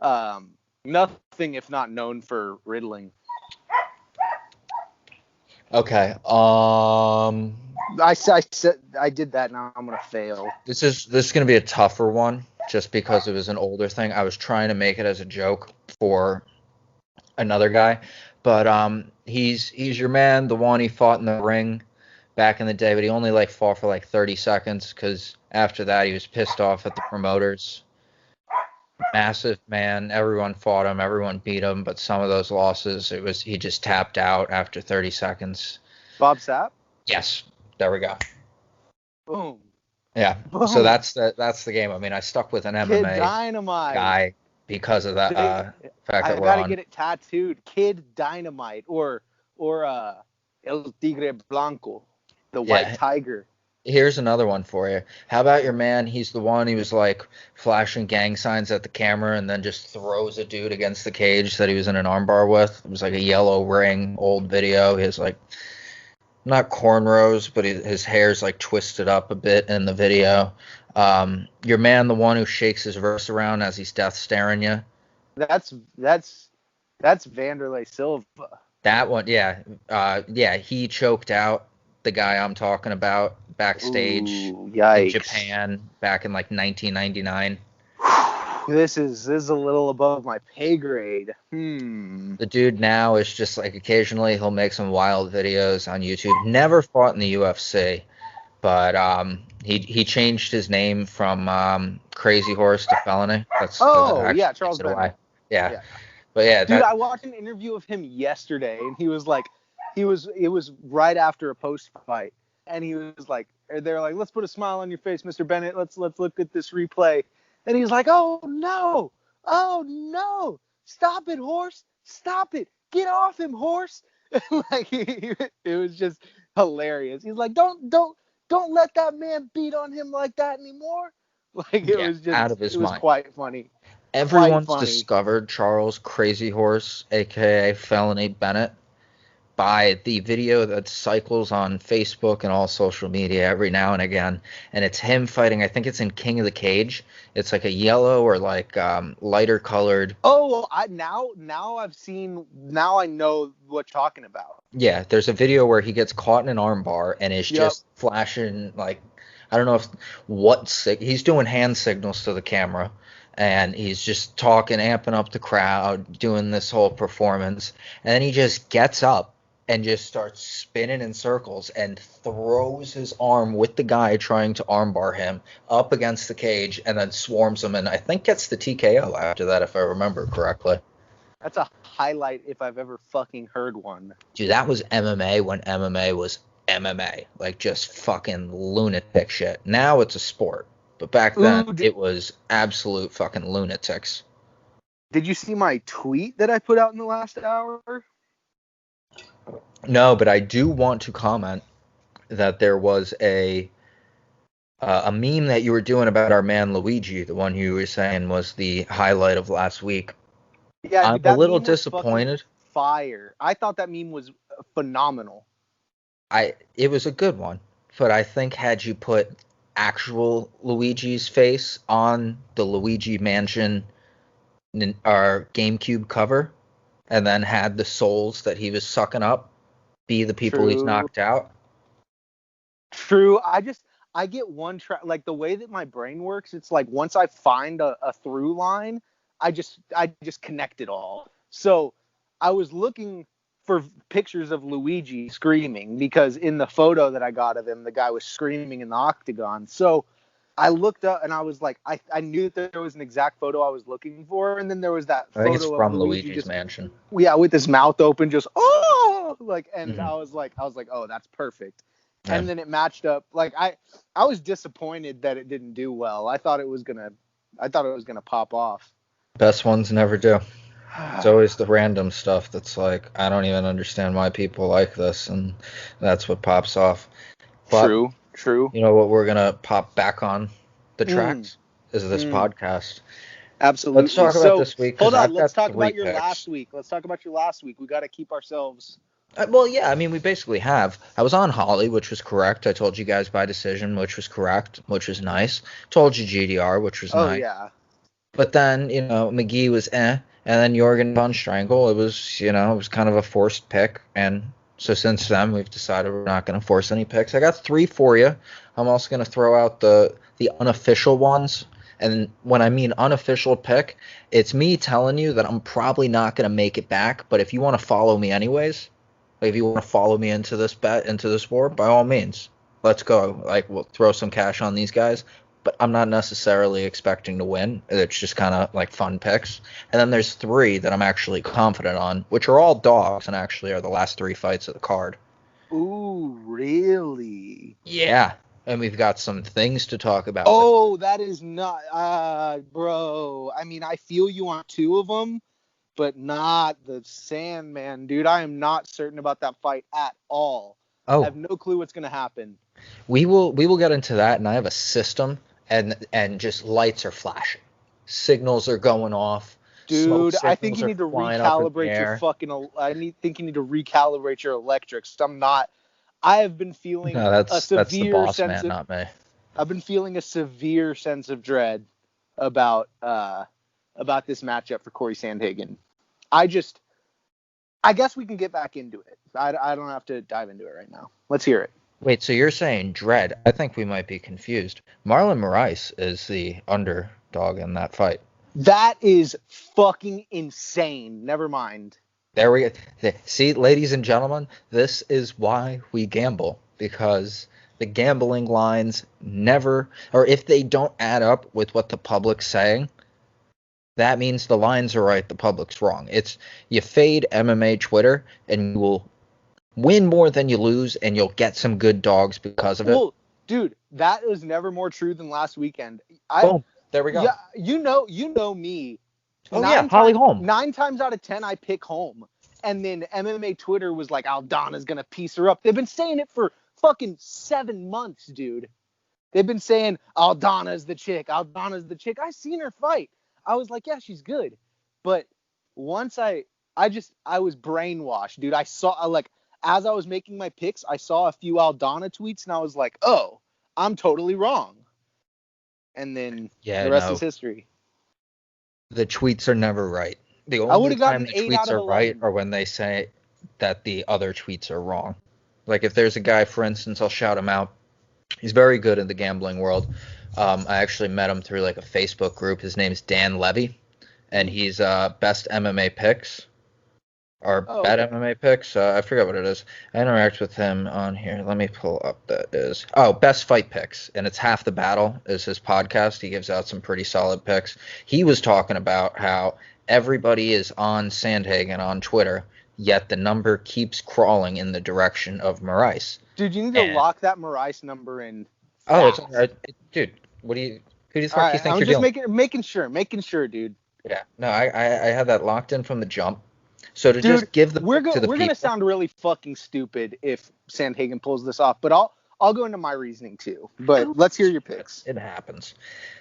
nothing if not known for riddling. Okay. I said I did that. Now I'm gonna fail. This is gonna be a tougher one, just because it was an older thing. I was trying to make it as a joke for another guy, but he's your man, the one he fought in the ring back in the day, but he only fought for 30 seconds because after that he was pissed off at the promoters. Massive man, everyone fought him, everyone beat him, but some of those losses he just tapped out after 30 seconds. Bob Sapp? Yes, there we go. Boom. Yeah. Boom. So that's the game. I mean, I stuck with an Kid MMA Dynamite guy because of that fact that I we're gotta on. get it tattooed. Kid Dynamite or El Tigre Blanco, the white tiger. Here's another one for you. How about your man? He's the one, he was flashing gang signs at the camera and then just throws a dude against the cage that he was in an armbar with. It was a yellow ring, old video. He has not cornrows, but his hair's twisted up a bit in the video. Your man, the one who shakes his wrist around as he's death staring you. That's Vanderlei Silva. That one, yeah. He choked out the guy I'm talking about backstage in Japan back in 1999. This is a little above my pay grade. The dude now is just occasionally he'll make some wild videos on YouTube. Never fought in the UFC, but he changed his name from Crazy Horse to Felony. That's Oh, yeah, actually Charles makes it why. Bennett. Yeah. Yeah. But yeah, Dude, that I watched an interview of him yesterday, and he was like, it was right after a post fight, and he was like, they're like, let's put a smile on your face, Mr. Bennett. Let's look at this replay, and he's like, oh no, stop it, horse, stop it, get off him, horse. Like it was just hilarious. He's like, don't let that man beat on him like that anymore. Like yeah, out of it his was mind. quite funny. Quite Everyone's funny. discovered Charles Crazy Horse, aka Felony Bennett, by the video that cycles on Facebook and all social media every now and again, and it's him fighting. I think it's in King of the Cage. It's like a yellow or like lighter colored. Oh, now I've seen. Now I know what you're talking about. Yeah, there's a video where he gets caught in an armbar and is Yep. just flashing like I don't know he's doing hand signals to the camera, and he's just talking, amping up the crowd, doing this whole performance, and then he just gets up and just starts spinning in circles and throws his arm with the guy trying to armbar him up against the cage, and then swarms him, and I think gets the TKO after that, if I remember correctly. That's a highlight if I've ever fucking heard one. Dude, that was MMA when MMA was MMA, like just fucking lunatic shit. Now it's a sport, but back then it was absolute fucking lunatics. Did you see my tweet that I put out in the last hour? No, but I do want to comment that there was a meme that you were doing about our man Luigi, the one you were saying was the highlight of last week. Yeah, I'm a little disappointed. Fire! I thought that meme was phenomenal. It was a good one, but I think had you put actual Luigi's face on the Luigi Mansion or GameCube cover, and then had the souls that he was sucking up be the people he's knocked out. True. I get one track, like the way that my brain works. It's like once I find a through line, I just connect it all. So I was looking for pictures of Luigi screaming because in the photo that I got of him, the guy was screaming in the octagon. So I looked up and I was like, I knew that there was an exact photo I was looking for, and then there was that I think photo it's from of Luigi Luigi's Mansion. Yeah, with his mouth open, just like, and I was like, oh, that's perfect. Yeah. And then it matched up. Like I was disappointed that it didn't do well. I thought it was gonna pop off. Best ones never do. It's always the random stuff that's like, I don't even understand why people like this, and that's what pops off. But, True. You know what we're going to pop back on the tracks is this podcast. Absolutely. Let's talk about this week. Hold on. Let's talk about your last week. We got to keep ourselves... Well, yeah, I mean, we basically have. I was on Holly, which was correct. I told you guys by decision, which was correct, which was nice. Told you GDR, which was nice. Oh, yeah. But then, McGee was and then Jorgen von Strangle, it was kind of a forced pick. And so since then, we've decided we're not going to force any picks. I got 3 for you. I'm also going to throw out the unofficial ones. And when I mean unofficial pick, it's me telling you that I'm probably not going to make it back. But if you want to follow me anyways, like if you want to follow me into this bet, into this war, by all means, let's go. Like, we'll throw some cash on these guys. But I'm not necessarily expecting to win. It's just kind of like fun picks. And then there's 3 that I'm actually confident on, which are all dogs and actually are the last 3 fights of the card. Ooh, really? Yeah. And we've got some things to talk about. Oh, that is not... bro. I mean, I feel you on 2 of them, but not the Sandman, dude. I am not certain about that fight at all. I have no clue what's going to happen. We will get into that, and I have a system, and just lights are flashing, signals are going off. Dude, I think you need to recalibrate your think you need to recalibrate your electrics. I have been feeling a severe that's the boss man, not me. I've been feeling a severe sense of dread about this matchup for Corey Sandhagen. I guess we can get back into it. I don't have to dive into it right now. Let's hear it. Wait, so you're saying dread? I think we might be confused. Marlon Moraes is the underdog in that fight. That is fucking insane. Never mind. There we go. See, ladies and gentlemen, this is why we gamble, because the gambling lines never, or if they don't add up with what the public's saying, that means the lines are right, the public's wrong. It's you fade MMA Twitter and you will win more than you lose, and you'll get some good dogs because of it. Well, dude, that is never more true than last weekend. Boom. There we go. Yeah, you know me. Oh, yeah, Holly Holm. 9 times out of 10, I pick Holm. And then MMA Twitter was like, Aldana's going to piece her up. They've been saying it for fucking 7 months, dude. They've been saying, Aldana's the chick. Aldana's the chick. I seen her fight. I was like, yeah, she's good. But once I was brainwashed, dude. I saw, like, as I was making my picks, I saw a few Aldana tweets, and I was like, oh, I'm totally wrong. And then the rest is history. The tweets are never right. The I only would've gotten time the 8 out tweets of are 11. right are when they say that the other tweets are wrong. Like if there's a guy, for instance, I'll shout him out. He's very good in the gambling world. I actually met him through like a Facebook group. His name's Dan Levy, and he's Best MMA Picks. Or Bad MMA Picks. I forget what it is. I interact with him on here. Let me pull up that is. Oh, Best Fight Picks. And it's Half the Battle is his podcast. He gives out some pretty solid picks. He was talking about how everybody is on Sandhagen on Twitter, yet the number keeps crawling in the direction of Moraes. Dude, you need to lock that Moraes number in. Oh, it's all right. Dude, who the fuck do you think you're doing? I'm just making sure, dude. Yeah. No, I had that locked in from the jump. So to just give the we're gonna sound really fucking stupid if Sandhagen pulls this off, but I'll go into my reasoning too. But let's hear your picks. It happens.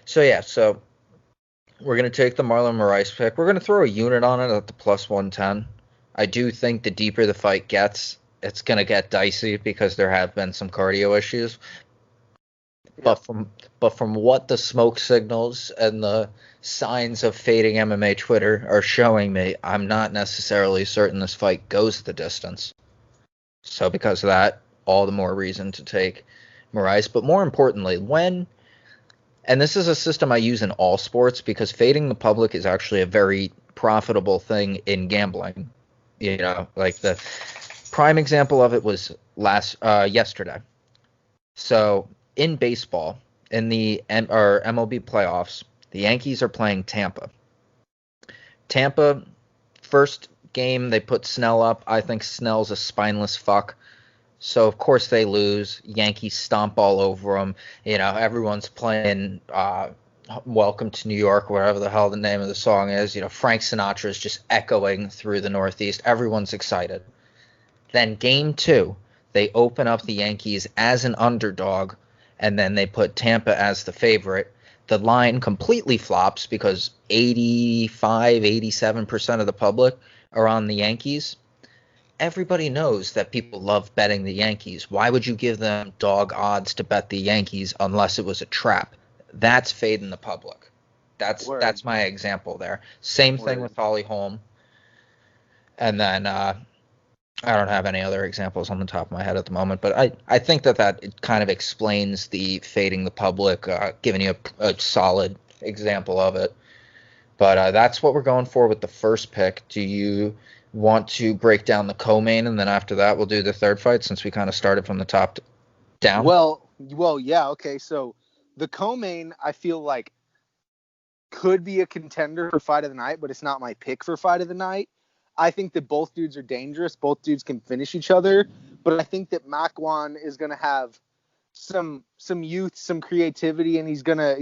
So yeah, we're gonna take the Marlon Moraes pick. We're gonna throw a unit on it at the plus 110. I do think the deeper the fight gets, it's gonna get dicey because there have been some cardio issues. Yeah. But from what the smoke signals and the signs of fading MMA Twitter are showing me, I'm not necessarily certain this fight goes the distance. So because of that, all the more reason to take Moraes. But more importantly, and this is a system I use in all sports because fading the public is actually a very profitable thing in gambling. You know, like the prime example of it was yesterday. So in baseball, in the MLB playoffs, the Yankees are playing Tampa. Tampa, first game, they put Snell up. I think Snell's a spineless fuck. So, of course, they lose. Yankees stomp all over them. You know, everyone's playing Welcome to New York, whatever the hell the name of the song is. You know, Frank Sinatra is just echoing through the Northeast. Everyone's excited. Then game 2, they open up the Yankees as an underdog, and then they put Tampa as the favorite. The line completely flops because 87% of the public are on the Yankees. Everybody knows that people love betting the Yankees. Why would you give them dog odds to bet the Yankees unless it was a trap? That's fading the public. That's my example there. Same thing with Holly Holm. And then I don't have any other examples on the top of my head at the moment, but I think that it kind of explains the fading the public, giving you a solid example of it. But that's what we're going for with the first pick. Do you want to break down the co-main, and then after that we'll do the third fight since we kind of started from the top down? Well, yeah, okay. So the co-main, I feel like could be a contender for fight of the night, but it's not my pick for fight of the night. I think that both dudes are dangerous. Both dudes can finish each other. But I think that Makwan is going to have some youth, some creativity, and he's gonna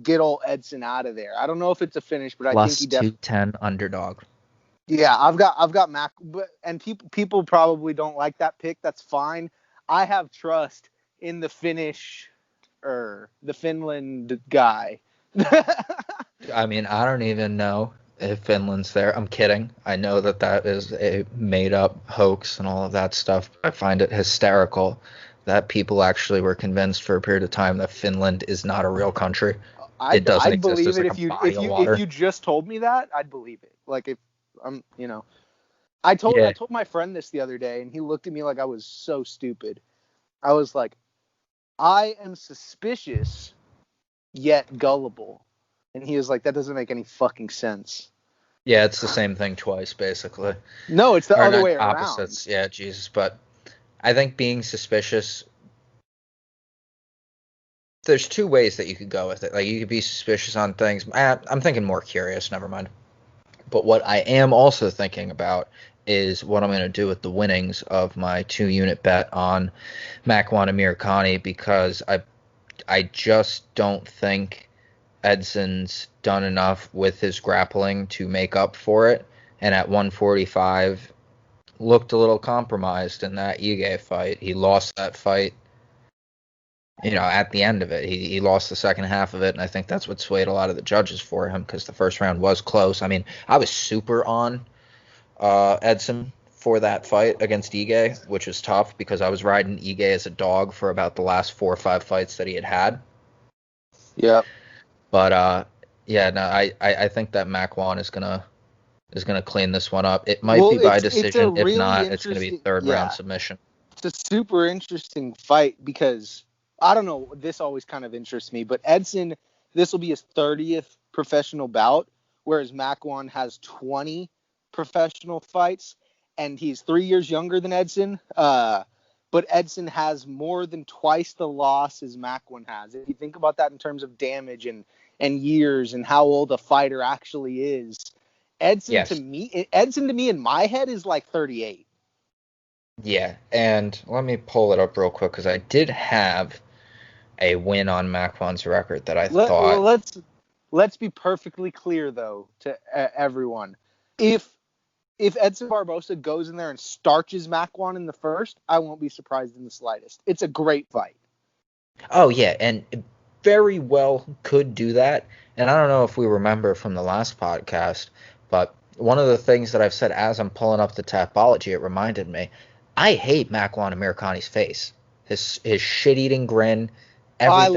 get old Edson out of there. I don't know if it's a finish, but I think he definitely 210 underdog. Yeah, I've got Mac, and people probably don't like that pick. That's fine. I have trust in the Finland guy. I mean, I don't even know if Finland's there. I'm kidding. I know that is a made-up hoax and all of that stuff. I find it hysterical that people actually were convinced for a period of time that Finland is not a real country. It doesn't I'd exist believe as it like if you just told me that. I'd believe it. Like if I told my friend this the other day, and he looked at me like I was so stupid. I was like, I am suspicious yet gullible. And he was like, that doesn't make any fucking sense. Yeah, it's the same thing twice, basically. No, it's the other way around. Opposites. Yeah, Jesus. But I think being suspicious there's two ways that you could go with it. Like, you could be suspicious on things. I'm thinking more curious. Never mind. But what I am also thinking about is what I'm going to do with the winnings of my 2-unit bet on Makwan Amirkhani, because I just don't think Edson's done enough with his grappling to make up for it. And at 145, looked a little compromised in that Ige fight. He lost that fight, at the end of it. He lost the second half of it, and I think that's what swayed a lot of the judges for him, because the first round was close. I mean, I was super on Edson for that fight against Ige, which was tough because I was riding Ige as a dog for about the last 4 or 5 fights that he had. Yeah. But I think that Makwan is gonna clean this one up. It might be by decision. If not, it's gonna be third round submission. It's a super interesting fight because I don't know. This always kind of interests me, but Edson, this will be his 30th professional bout, whereas Makwan has 20 professional fights, and he's 3 years younger than Edson. But Edson has more than twice the losses Makwan has. If you think about that in terms of damage and years and how old a fighter actually is, Edson to me in my head is like 38. Yeah, and let me pull it up real quick because I did have a win on Makwan's record that I thought. Well, let's be perfectly clear though to everyone. If Edson Barbosa goes in there and starches Makwan in the first, I won't be surprised in the slightest. It's a great fight. Oh yeah, and very well could do that. And I don't know if we remember from the last podcast, but one of the things that I've said as I'm pulling up the Tapology, it reminded me, I hate Makwan Amirkhani's face. His shit-eating grin. I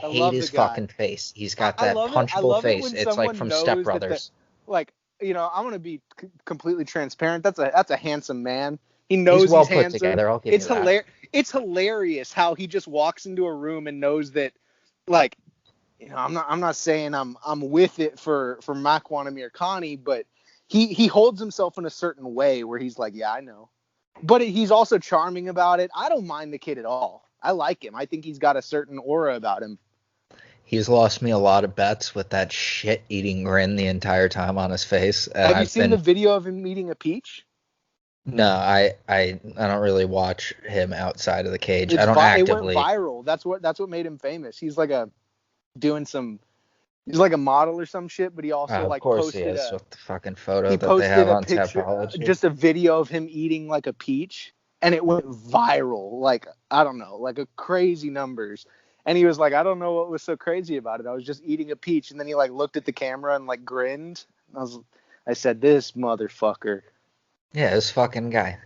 hate his fucking face. He's got that punchable face. It's like from Step Brothers. I'm going to be completely transparent. That's a handsome man. He knows he's well handsome. Put together. I'll give you that. It's hilarious how he just walks into a room and knows that, like, I'm not saying I'm with it for Makwan Amirkhani, but he holds himself in a certain way where he's like, yeah, I know. But he's also charming about it. I don't mind the kid at all. I like him. I think he's got a certain aura about him. He's lost me a lot of bets with that shit-eating grin the entire time on his face. Have you seen the video of him eating a peach? No, I don't really watch him outside of the cage. I don't actively. It went viral. That's what made him famous. He's like a model or some shit, but he also posted he is with the fucking photo that they have on Tapology. Just a video of him eating like a peach, and it went viral. Like, I don't know, like a crazy numbers. And he was like, I don't know what was so crazy about it. I was just eating a peach. And then he like looked at the camera and like grinned. I said, this motherfucker. Yeah, this fucking guy.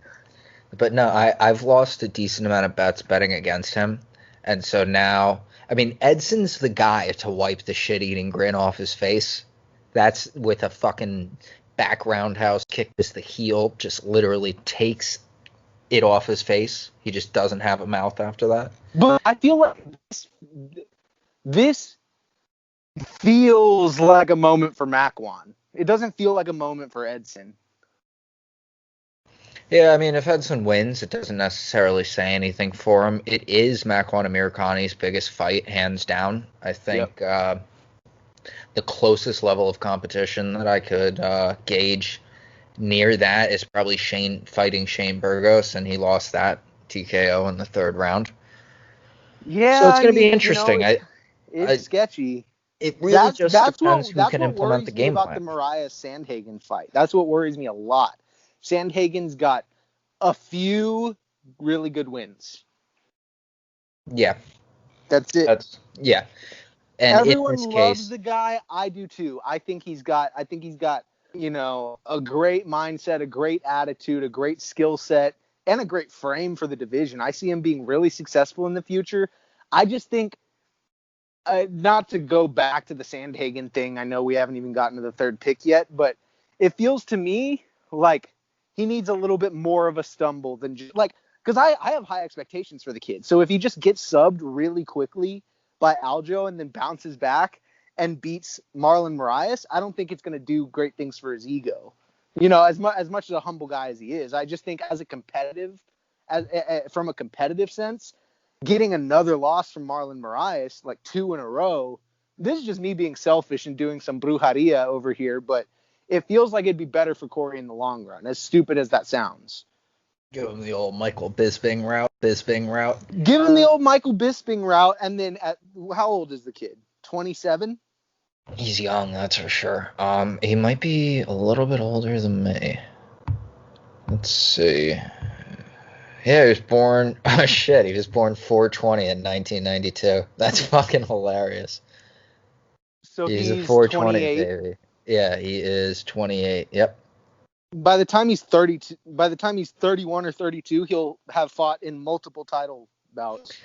But no, I've lost a decent amount of bets betting against him. And so now, I mean, Edson's the guy to wipe the shit-eating grin off his face. That's with a fucking back roundhouse kick as the heel just literally takes it off his face. He just doesn't have a mouth after that. But I feel like this feels like a moment for Makwan. It doesn't feel like a moment for Edson. Yeah, I mean, if Edson wins, it doesn't necessarily say anything for him. It is Makwan Amirkhani's biggest fight, hands down. I think the closest level of competition that I could gauge near that is probably fighting Shane Burgos, and he lost that TKO in the third round. Yeah, so it's going to be interesting. It's sketchy. It really depends who can implement the game plan. That's what worries me about the Moraes Sandhagen fight. That's what worries me a lot. Sandhagen's got a few really good wins. Yeah. That's it. And everyone in this loves the guy. I do too. I think he's got, a great mindset, a great attitude, a great skill set, and a great frame for the division. I see him being really successful in the future. I just think, not to go back to the Sandhagen thing, I know we haven't even gotten to the third pick yet, but it feels to me like he needs a little bit more of a stumble than just because I have high expectations for the kid. So if he just gets subbed really quickly by Aljo and then bounces back and beats Marlon Moraes, I don't think it's going to do great things for his ego. As much as a humble guy as he is, I just think from a competitive sense, getting another loss from Marlon Moraes, like 2 in a row. This is just me being selfish and doing some brujeria over here, but it feels like it'd be better for Corey in the long run, as stupid as that sounds. Give him the old Michael Bisping route. Give him the old Michael Bisping route, and then how old is the kid? 27? He's young, that's for sure. He might be a little bit older than me. Let's see. Yeah, he was born. Oh shit, he was born 4/20 in 1992. That's fucking hilarious. So he's a 4/20 28. baby. Yeah, he is 28. Yep. By the time he's 32, by the time he's 31 or 32, he'll have fought in multiple title bouts.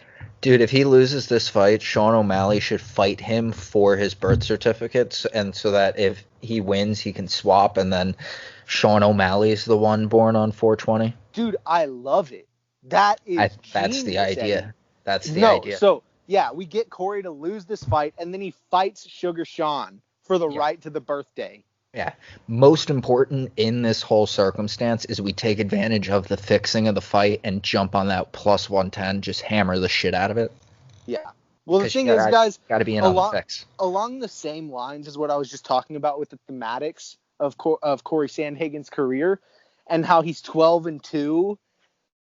Dude, if he loses this fight, Sean O'Malley should fight him for his birth certificates, and so that if he wins, he can swap, and then Sean O'Malley's the one born on 4/20. Dude, I love it. That's the idea. Eddie. That's the idea. So yeah, we get Corey to lose this fight, and then he fights Sugar Sean for the right to the birthday. Yeah. Most important in this whole circumstance is we take advantage of the fixing of the fight and jump on that plus 110, just hammer the shit out of it. Yeah. Well, the thing is, guys, got to be in on the fix. Along the same lines as what I was just talking about with the thematics of Corey Sandhagen's career and how he's 12-2.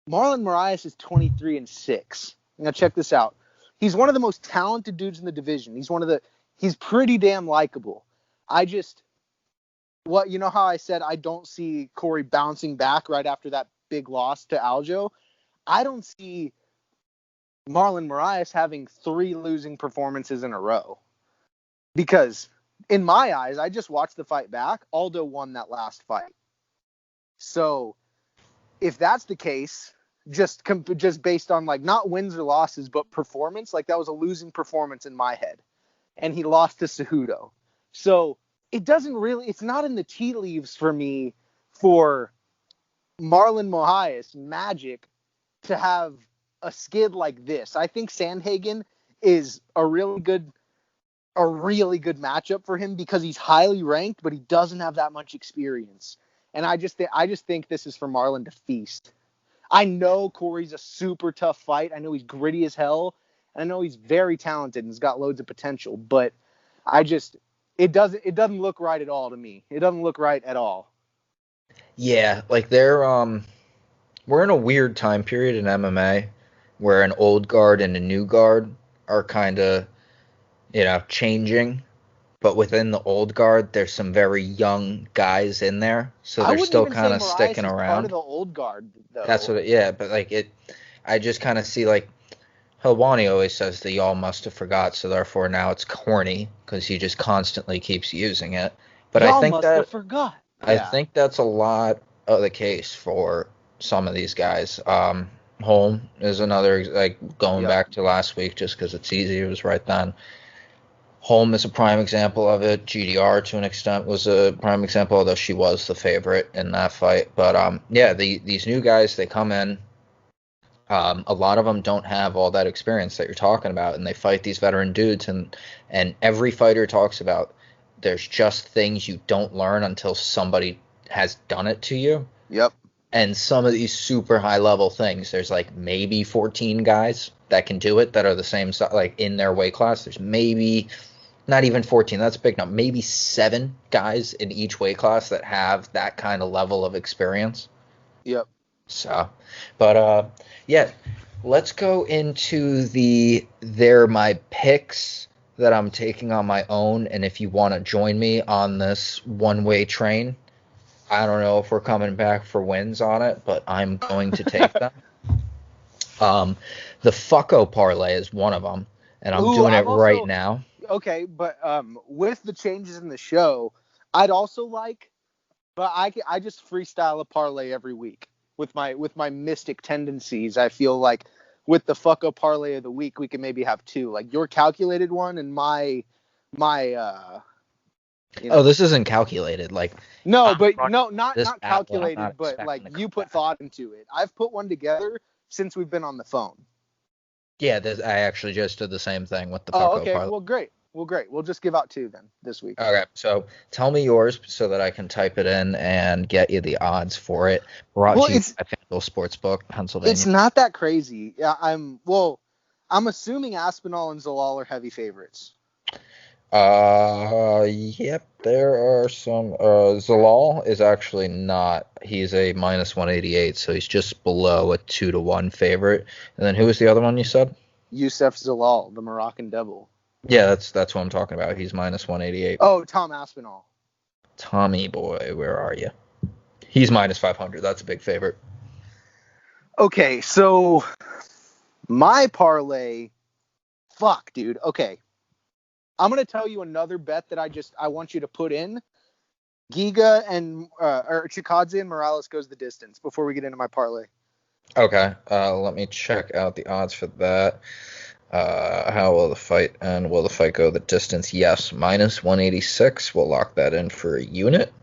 Marlon Moraes is 23-6. Now check this out. He's one of the most talented dudes in the division. He's pretty damn likable. You know how I said I don't see Corey bouncing back right after that big loss to Aljo? I don't see Marlon Moraes having 3 losing performances in a row. Because in my eyes, I just watched the fight back. Aldo won that last fight. So if that's the case, just based on like not wins or losses, but performance, like that was a losing performance in my head. And he lost to Cejudo. So it's not in the tea leaves for me for Marlon Moraes magic to have a skid like this. I think Sandhagen is a really good matchup for him because he's highly ranked, but he doesn't have that much experience. And I just think this is for Marlon to feast. I know Corey's a super tough fight. I know he's gritty as hell. I know he's very talented and he's got loads of potential, but it doesn't look right at all to me. It doesn't look right at all. Yeah, like we're in a weird time period in MMA where an old guard and a new guard are kind of, changing. But within the old guard, there's some very young guys in there, so they're still kind of sticking around. Part of the old guard, though. That's what. But I just kind of see like Helwani always says that y'all must have forgot, so therefore now it's corny because he just constantly keeps using it. But y'all I think must have forgot. I think that's a lot of the case for some of these guys. Holm is another, like going back to last week just because it's easy. It was right then. Holm is a prime example of it. GDR, to an extent, was a prime example, although she was the favorite in that fight. But, these new guys, they come in. A lot of them don't have all that experience that you're talking about, and they fight these veteran dudes. And every fighter talks about there's just things you don't learn until somebody has done it to you. Yep. And some of these super high-level things, there's like maybe 14 guys that can do it that are the same, like in their weight class. There's maybe... not even 14, that's a big number. Maybe 7 guys in each weight class that have that kind of level of experience. Yep. So, but let's go into they're my picks that I'm taking on my own. And if you want to join me on this one-way train, I don't know if we're coming back for wins on it, but I'm going to take them. The Fucko parlay is one of them, and I'm doing it right now. Okay, but with the changes in the show, I'd also but I just freestyle a parlay every week with my mystic tendencies. I feel like with the Fucko parlay of the week, we can maybe have 2, like your calculated one and my. This isn't calculated, like. No, but not calculated, but like you put thought into it. I've put one together since we've been on the phone. Yeah, I actually just did the same thing with the Fucko okay. parlay. Well, great. We'll just give out 2 then this week. Okay, so tell me yours so that I can type it in and get you the odds for it. Brought to you by FanDuel Sportsbook, Pennsylvania. It's not that crazy. Yeah, I'm assuming Aspinall and Zalal are heavy favorites. Yep, there are some. Zalal is actually not. He's a minus 188, so he's just below a 2-1 favorite. And then who was the other one you said? Youssef Zalal, the Moroccan Devil. Yeah, that's what I'm talking about. He's minus 188. Oh, Tom Aspinall. Tommy boy, where are you? He's minus 500. That's a big favorite. Okay, so my parlay. Fuck, dude. Okay. I'm going to tell you another bet that I want you to put in. Giga and or Chikadze and Morales goes the distance before we get into my parlay. Okay, let me check out the odds for that. How will the fight end? Will the fight go the distance? Yes, minus 186. We'll lock that in for a unit.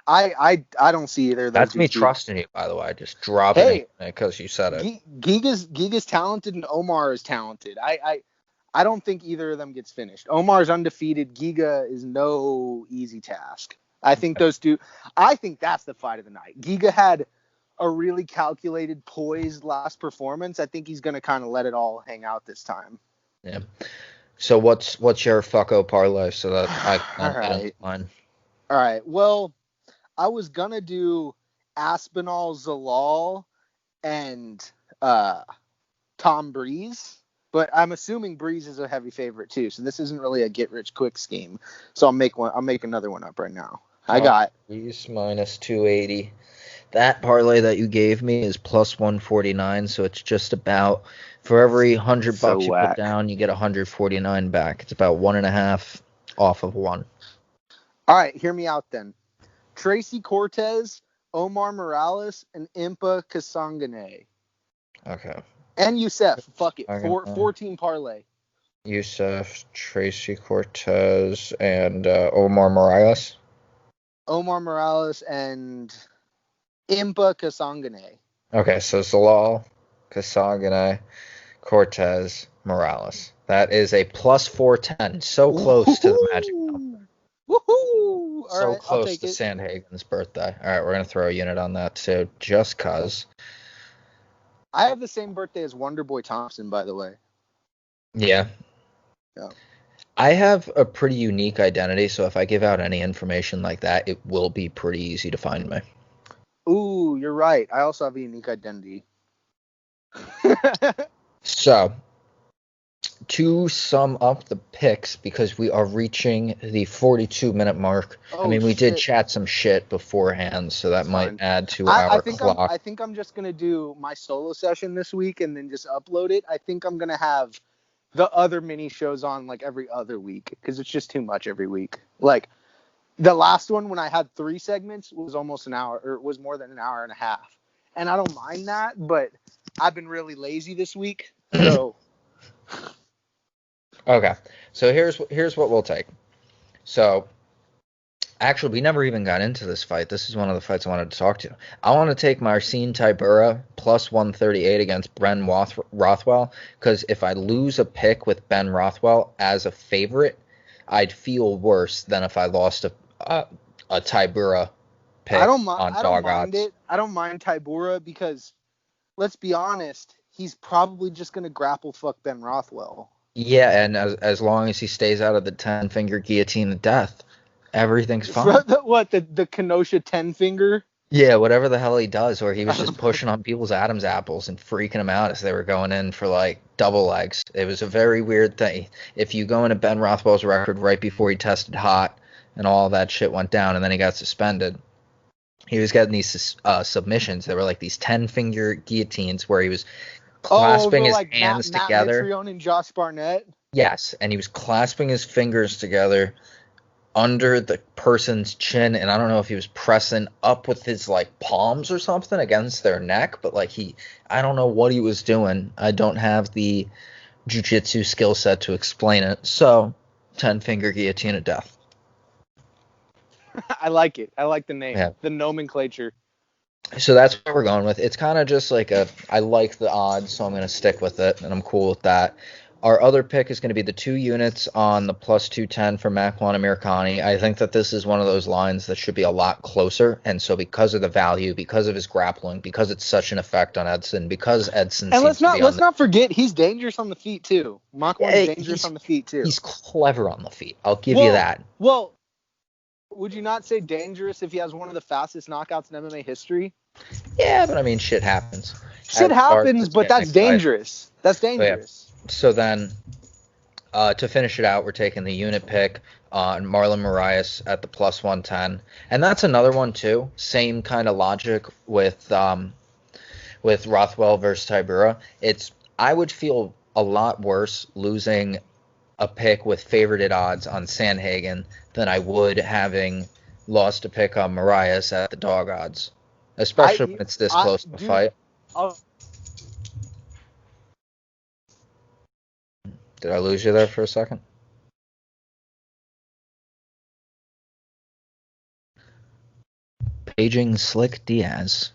I don't see either of those. That's me trusting you, by the way. Just dropping it because you said it. Giga's talented and Omar is talented. I don't think either of them gets finished. Omar's undefeated. Giga is no easy task. I think those two. I think that's the fight of the night. Giga had a really calculated, poised last performance. I think he's going to kind of let it all hang out this time. Yeah. So what's your fucko parlay so that I can get in line? All right. Well, I was going to do Aspinall, Zalal, and Tom Breeze. But I'm assuming Breeze is a heavy favorite too, so this isn't really a get-rich-quick scheme. So I'll make another one up right now. I got Breeze minus 280. That parlay that you gave me is plus 149, so it's just about for every $100 you put down, you get 149 back. It's about 1.5 off of 1. All right, hear me out then. Tracy Cortez, Omar Morales, and Impa Kasangane. Okay. And Youssef, fuck it, 14 parlay. Youssef, Tracy Cortez, and Omar Morales. Omar Morales and Impa Kasangane. Okay, so Zalal, Kasangane, Cortez, Morales. That is a plus 410. So close to the magic number. Woohoo! All so right, close to Sandhagen's birthday. All right, we're going to throw a unit on that too, just because. I have the same birthday as Wonderboy Thompson, by the way. Yeah. I have a pretty unique identity, so if I give out any information like that, it will be pretty easy to find me. Ooh, you're right. I also have a unique identity. So, to sum up the picks, because we are reaching the 42-minute mark. We did chat some shit beforehand, so that might add to our clock. I think I'm just going to do my solo session this week and then just upload it. I think I'm going to have the other mini shows on like every other week because it's just too much every week. Like the last one when I had 3 segments was almost an hour, or it was more than an hour and a half. And I don't mind that, but I've been really lazy this week. So okay. So here's what we'll take. So actually, we never even got into this fight. This is one of the fights I wanted to talk to. I want to take Marcin Tybura plus 138 against Ben Rothwell, because if I lose a pick with Ben Rothwell as a favorite, I'd feel worse than if I lost a Tybura pick on dog odds. I don't mind Tybura because, let's be honest, he's probably just going to grapple fuck Ben Rothwell. Yeah, and as long as he stays out of the 10-finger guillotine of death, everything's fine. The Kenosha 10-finger? Yeah, whatever the hell he does, or he was just pushing on people's Adam's apples and freaking them out as they were going in for like double legs. It was a very weird thing. If you go into Ben Rothwell's record right before he tested hot and all that shit went down and then he got suspended, he was getting these submissions. They were like these 10-finger guillotines where he was clasping his hands together. Matt Mitrione and Josh Barnett? Yes, and he was clasping his fingers together under the person's chin, and I don't know if he was pressing up with his like palms or something against their neck, but like I don't know what he was doing. I don't have the jiu-jitsu skill set to explain it. So 10-finger guillotine of death. I like it. I like the name, the nomenclature. So that's what we're going with. It's kind of just like I like the odds, so I'm going to stick with it, and I'm cool with that. Our other pick is going to be the 2 units on the plus 210 for Makwan Amirkhani. I think that this is one of those lines that should be a lot closer. And so because of the value, because of his grappling, because it's such an effect on Edson, because Edson And seems to be let's not forget he's dangerous on the feet too. Makwan's dangerous on the feet too. He's clever on the feet. I'll give you that. Well, would you not say dangerous if he has one of the fastest knockouts in MMA history? Yeah, but I mean, shit happens. Shit happens, but that's dangerous. That's dangerous. So then, to finish it out, we're taking the unit pick on Marlon Moraes at the plus 110. And that's another one, too. Same kind of logic with Rothwell versus Tybura. I would feel a lot worse losing a pick with favorited odds on Sandhagen than I would having lost a pick on Moraes at the dog odds. Especially when it's this close to a fight. Did I lose you there for a second? Paging Slick Diaz.